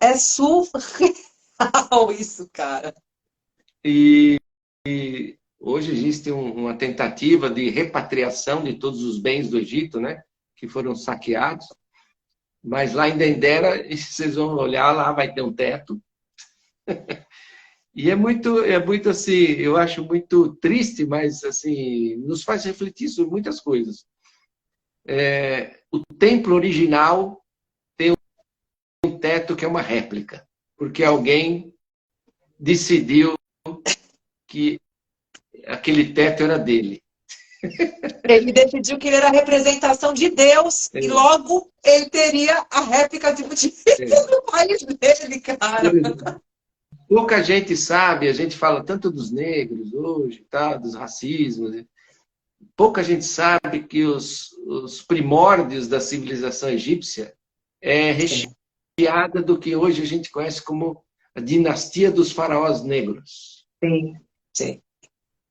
É surreal isso, cara. E hoje existe uma tentativa de repatriação de todos os bens do Egito, né, que foram saqueados. Mas lá em Dendera, vocês vão olhar, lá vai ter um teto. E é muito assim, eu acho muito triste, mas assim, nos faz refletir sobre muitas coisas. O templo original tem um teto que é uma réplica, porque alguém decidiu que aquele teto era dele. Ele decidiu que ele era a representação de Deus e logo ele teria a réplica de no país dele, cara. Pouca gente sabe, a gente fala tanto dos negros hoje, tá, dos racismos. Pouca gente sabe que os primórdios da civilização egípcia é recheada do que hoje a gente conhece como a dinastia dos faraós negros. Sim, sim.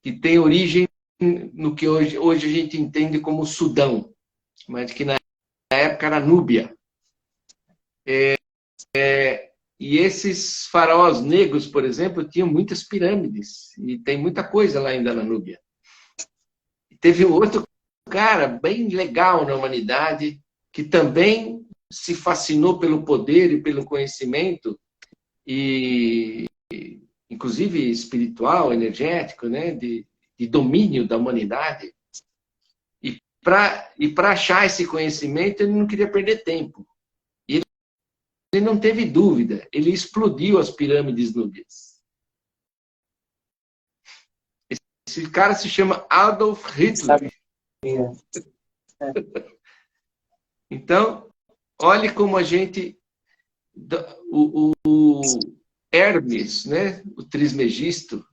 Que tem origem no que hoje a gente entende como Sudão, mas que na época era Núbia. E esses faraós negros, por exemplo, tinham muitas pirâmides, e tem muita coisa lá ainda na Núbia. E teve um outro cara bem legal na humanidade, que também se fascinou pelo poder e pelo conhecimento, e inclusive espiritual, energético, né, de domínio da humanidade. E para achar esse conhecimento, ele não queria perder tempo. Ele não teve dúvida, ele explodiu as pirâmides núbias. Esse cara se chama Adolf Hitler. Então, olhe como a gente... O Hermes, né, o Trismegisto,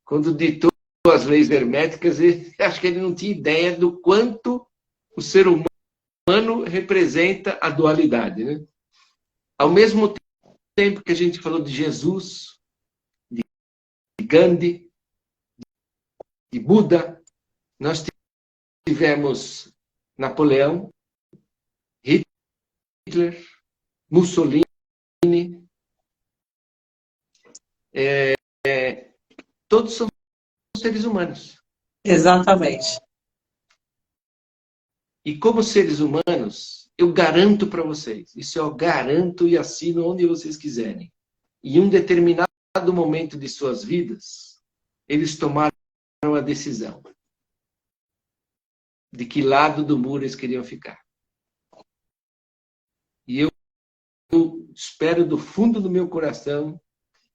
quando ditou as leis herméticas, acho que ele não tinha ideia do quanto o ser humano representa a dualidade, né? Ao mesmo tempo que a gente falou de Jesus, de Gandhi, de Buda, nós tivemos Napoleão, Hitler, Mussolini, todos são seres humanos. Exatamente. E como seres humanos, eu garanto para vocês, isso eu garanto e assino onde vocês quiserem. Em um determinado momento de suas vidas, eles tomaram a decisão de que lado do muro eles queriam ficar. E eu espero do fundo do meu coração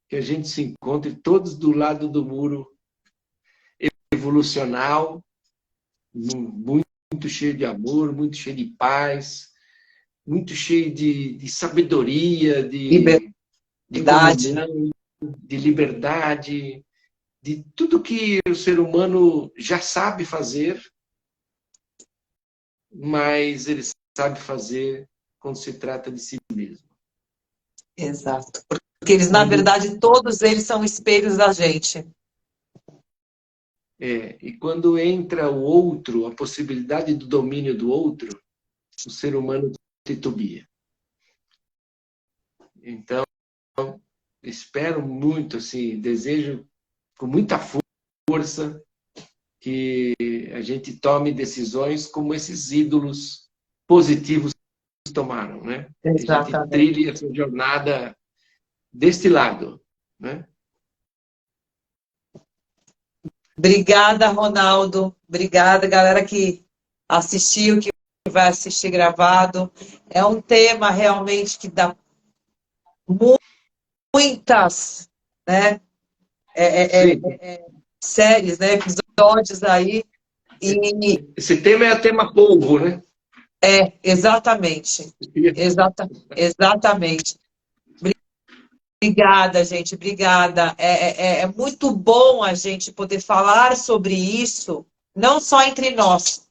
que a gente se encontre todos do lado do muro evolucional, muito cheio de amor, muito cheio de paz, muito cheio de sabedoria, de comunhão, de liberdade, de tudo que o ser humano já sabe fazer, mas ele sabe fazer quando se trata de si mesmo. Exato. Porque eles, na verdade, todos eles são espelhos da gente. E quando entra o outro, a possibilidade do domínio do outro, o ser humano titubia. Então, espero muito, assim, desejo com muita força que a gente tome decisões como esses ídolos positivos tomaram, né? Exatamente. Que a gente trilhe essa jornada deste lado, né? Obrigada, Ronaldo. Obrigada, galera que assistiu, que vai assistir gravado. É um tema realmente que dá muitas, né, Sim. séries, né, episódios aí. E Esse tema é o tema polvo, né? exatamente. Exatamente. Obrigada, gente, obrigada. É muito bom a gente poder falar sobre isso, não só entre nós,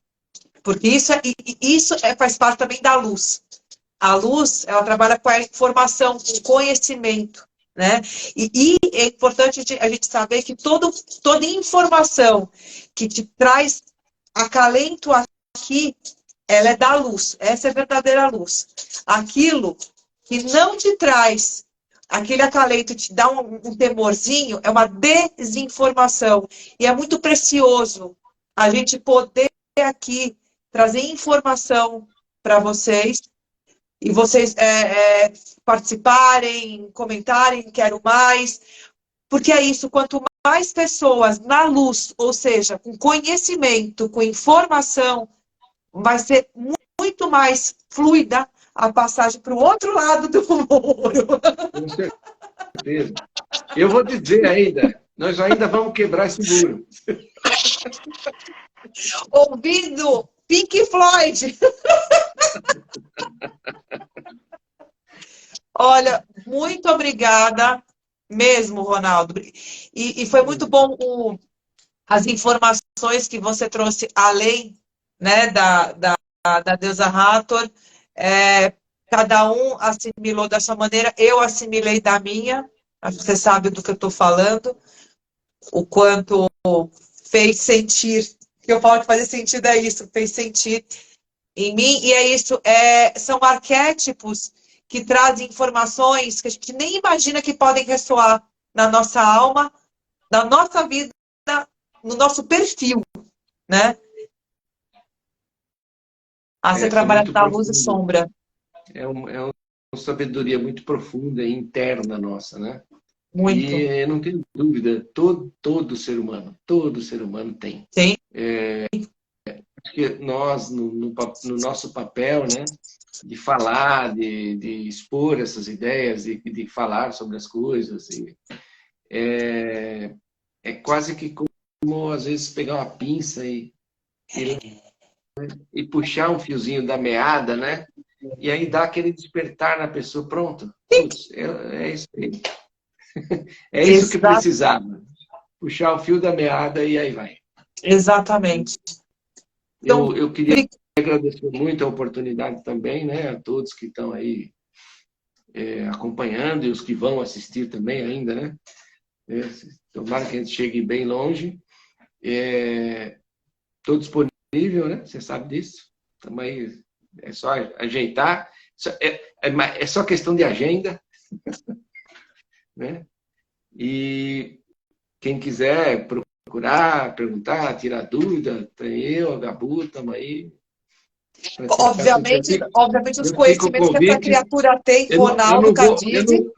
porque isso faz parte também da luz. A luz, ela trabalha com a informação, com o conhecimento, né? E é importante a gente saber que toda informação que te traz acalento aqui, ela é da luz. Essa é a verdadeira luz. Aquilo que não te traz aquele acalento, te dá um temorzinho, é uma desinformação. E é muito precioso a gente poder aqui trazer informação para vocês e vocês participarem, comentarem, quero mais, porque é isso, quanto mais pessoas na luz, ou seja, com conhecimento, com informação, vai ser muito mais fluida a passagem para o outro lado do muro. Com certeza. Eu vou dizer ainda, nós ainda vamos quebrar esse muro. Ouvindo Pink Floyd. Olha, muito obrigada mesmo, Ronaldo. E foi muito bom as informações que você trouxe além, né, da deusa Hathor. Cada um assimilou da sua maneira, eu assimilei da minha. Acho que você sabe do que eu estou falando, o quanto fez sentir, que eu falo que fazer sentido é isso, fez sentir em mim, e é isso, são arquétipos que trazem informações que a gente nem imagina que podem ressoar na nossa alma, na nossa vida, no nosso perfil, né? Você trabalha na luz e sombra. É uma sabedoria muito profunda e interna nossa, né? Muito. E não tenho dúvida, todo ser humano tem. Sim. Acho que nós, no nosso papel, né, de falar, de expor essas ideias, de falar sobre as coisas, é quase que como, às vezes, pegar uma pinça e puxar um fiozinho da meada, né? E aí dá aquele despertar na pessoa, pronto. Putz, é isso aí. É isso que precisava. Puxar o fio da meada e aí vai. Exatamente. Então, eu queria agradecer muito a oportunidade também, né, a todos que estão aí acompanhando e os que vão assistir também ainda, né? Tomara que a gente chegue bem longe. Estou disponível, né? Você sabe disso. Também é só ajeitar. É só questão de agenda. Né? E quem quiser procurar, perguntar, tirar dúvida, tem eu, a Gabu, estamos aí. Obviamente os conhecimentos que essa criatura tem, Ronaldo Cadizi.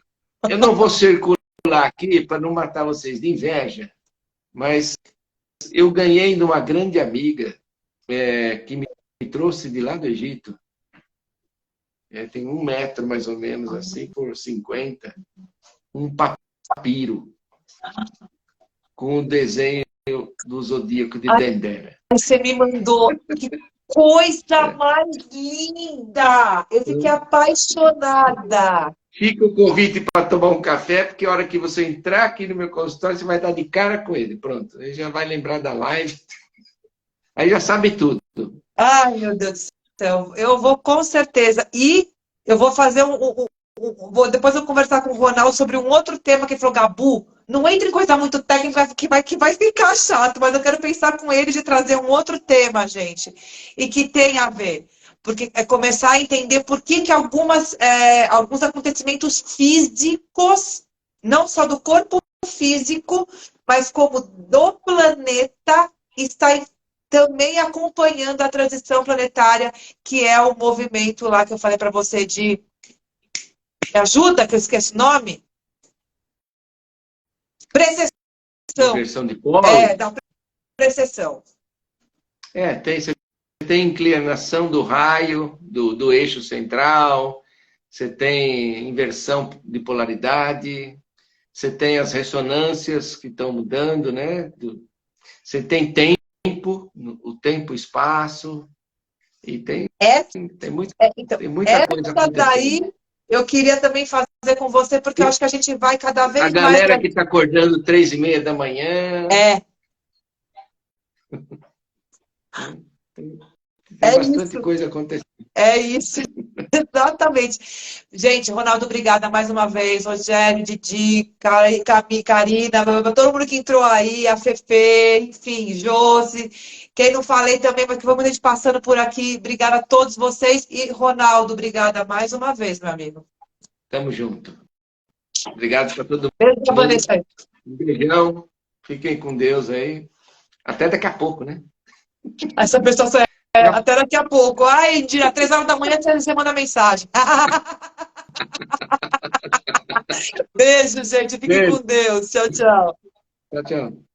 Eu não vou circular aqui para não matar vocês de inveja, mas eu ganhei de uma grande amiga que me trouxe de lá do Egito. Tem 1 metro, mais ou menos, assim, por 50. Um papiro com o desenho do zodíaco de Dendera. Você me mandou. Que coisa mais linda! Eu fiquei apaixonada. Fica o convite para tomar um café, porque a hora que você entrar aqui no meu consultório, você vai dar de cara com ele. Pronto, ele já vai lembrar da live. Aí já sabe tudo. Ai, meu Deus do céu. Eu vou com certeza. E eu vou fazer depois eu vou conversar com o Ronaldo sobre um outro tema que ele falou, Gabu, não entre em coisa muito técnica que vai ficar chato, mas eu quero pensar com ele de trazer um outro tema, gente, e que tem a ver. Porque é começar a entender por que alguns acontecimentos físicos, não só do corpo físico, mas como do planeta, está também acompanhando a transição planetária, que é o movimento lá que eu falei para você de... Me ajuda, que eu esqueço o nome? Precessão. Inversão de polo. Da precessão. Você tem inclinação do raio, do eixo central, você tem inversão de polaridade, você tem as ressonâncias que estão mudando, né? Você tem tempo, o tempo e espaço, e Então, tem muita coisa essa daí acontecendo. eu queria também fazer com você, porque eu acho que a gente vai cada A vez mais... galera que está acordando 3h30 da manhã. Tem bastante Isso. coisa acontecendo. É isso, exatamente. Gente, Ronaldo, obrigada mais uma vez. Rogério, Didi, Cami, Karina, todo mundo que entrou aí, a Fefe, enfim, Josi. Quem não falei também, mas que vamos gente passando por aqui. Obrigada a todos vocês. E, Ronaldo, obrigada mais uma vez, meu amigo. Tamo junto. Obrigado para todo Beijo, mundo. Vanessa. Um beijão. Fiquem com Deus aí. Até daqui a pouco, né? Essa pessoa só até daqui a pouco. Ai, Indira, 3 horas da manhã você manda mensagem. Beijo, gente. Fiquem Beijo. com Deus. Tchau, tchau. Tchau, tchau.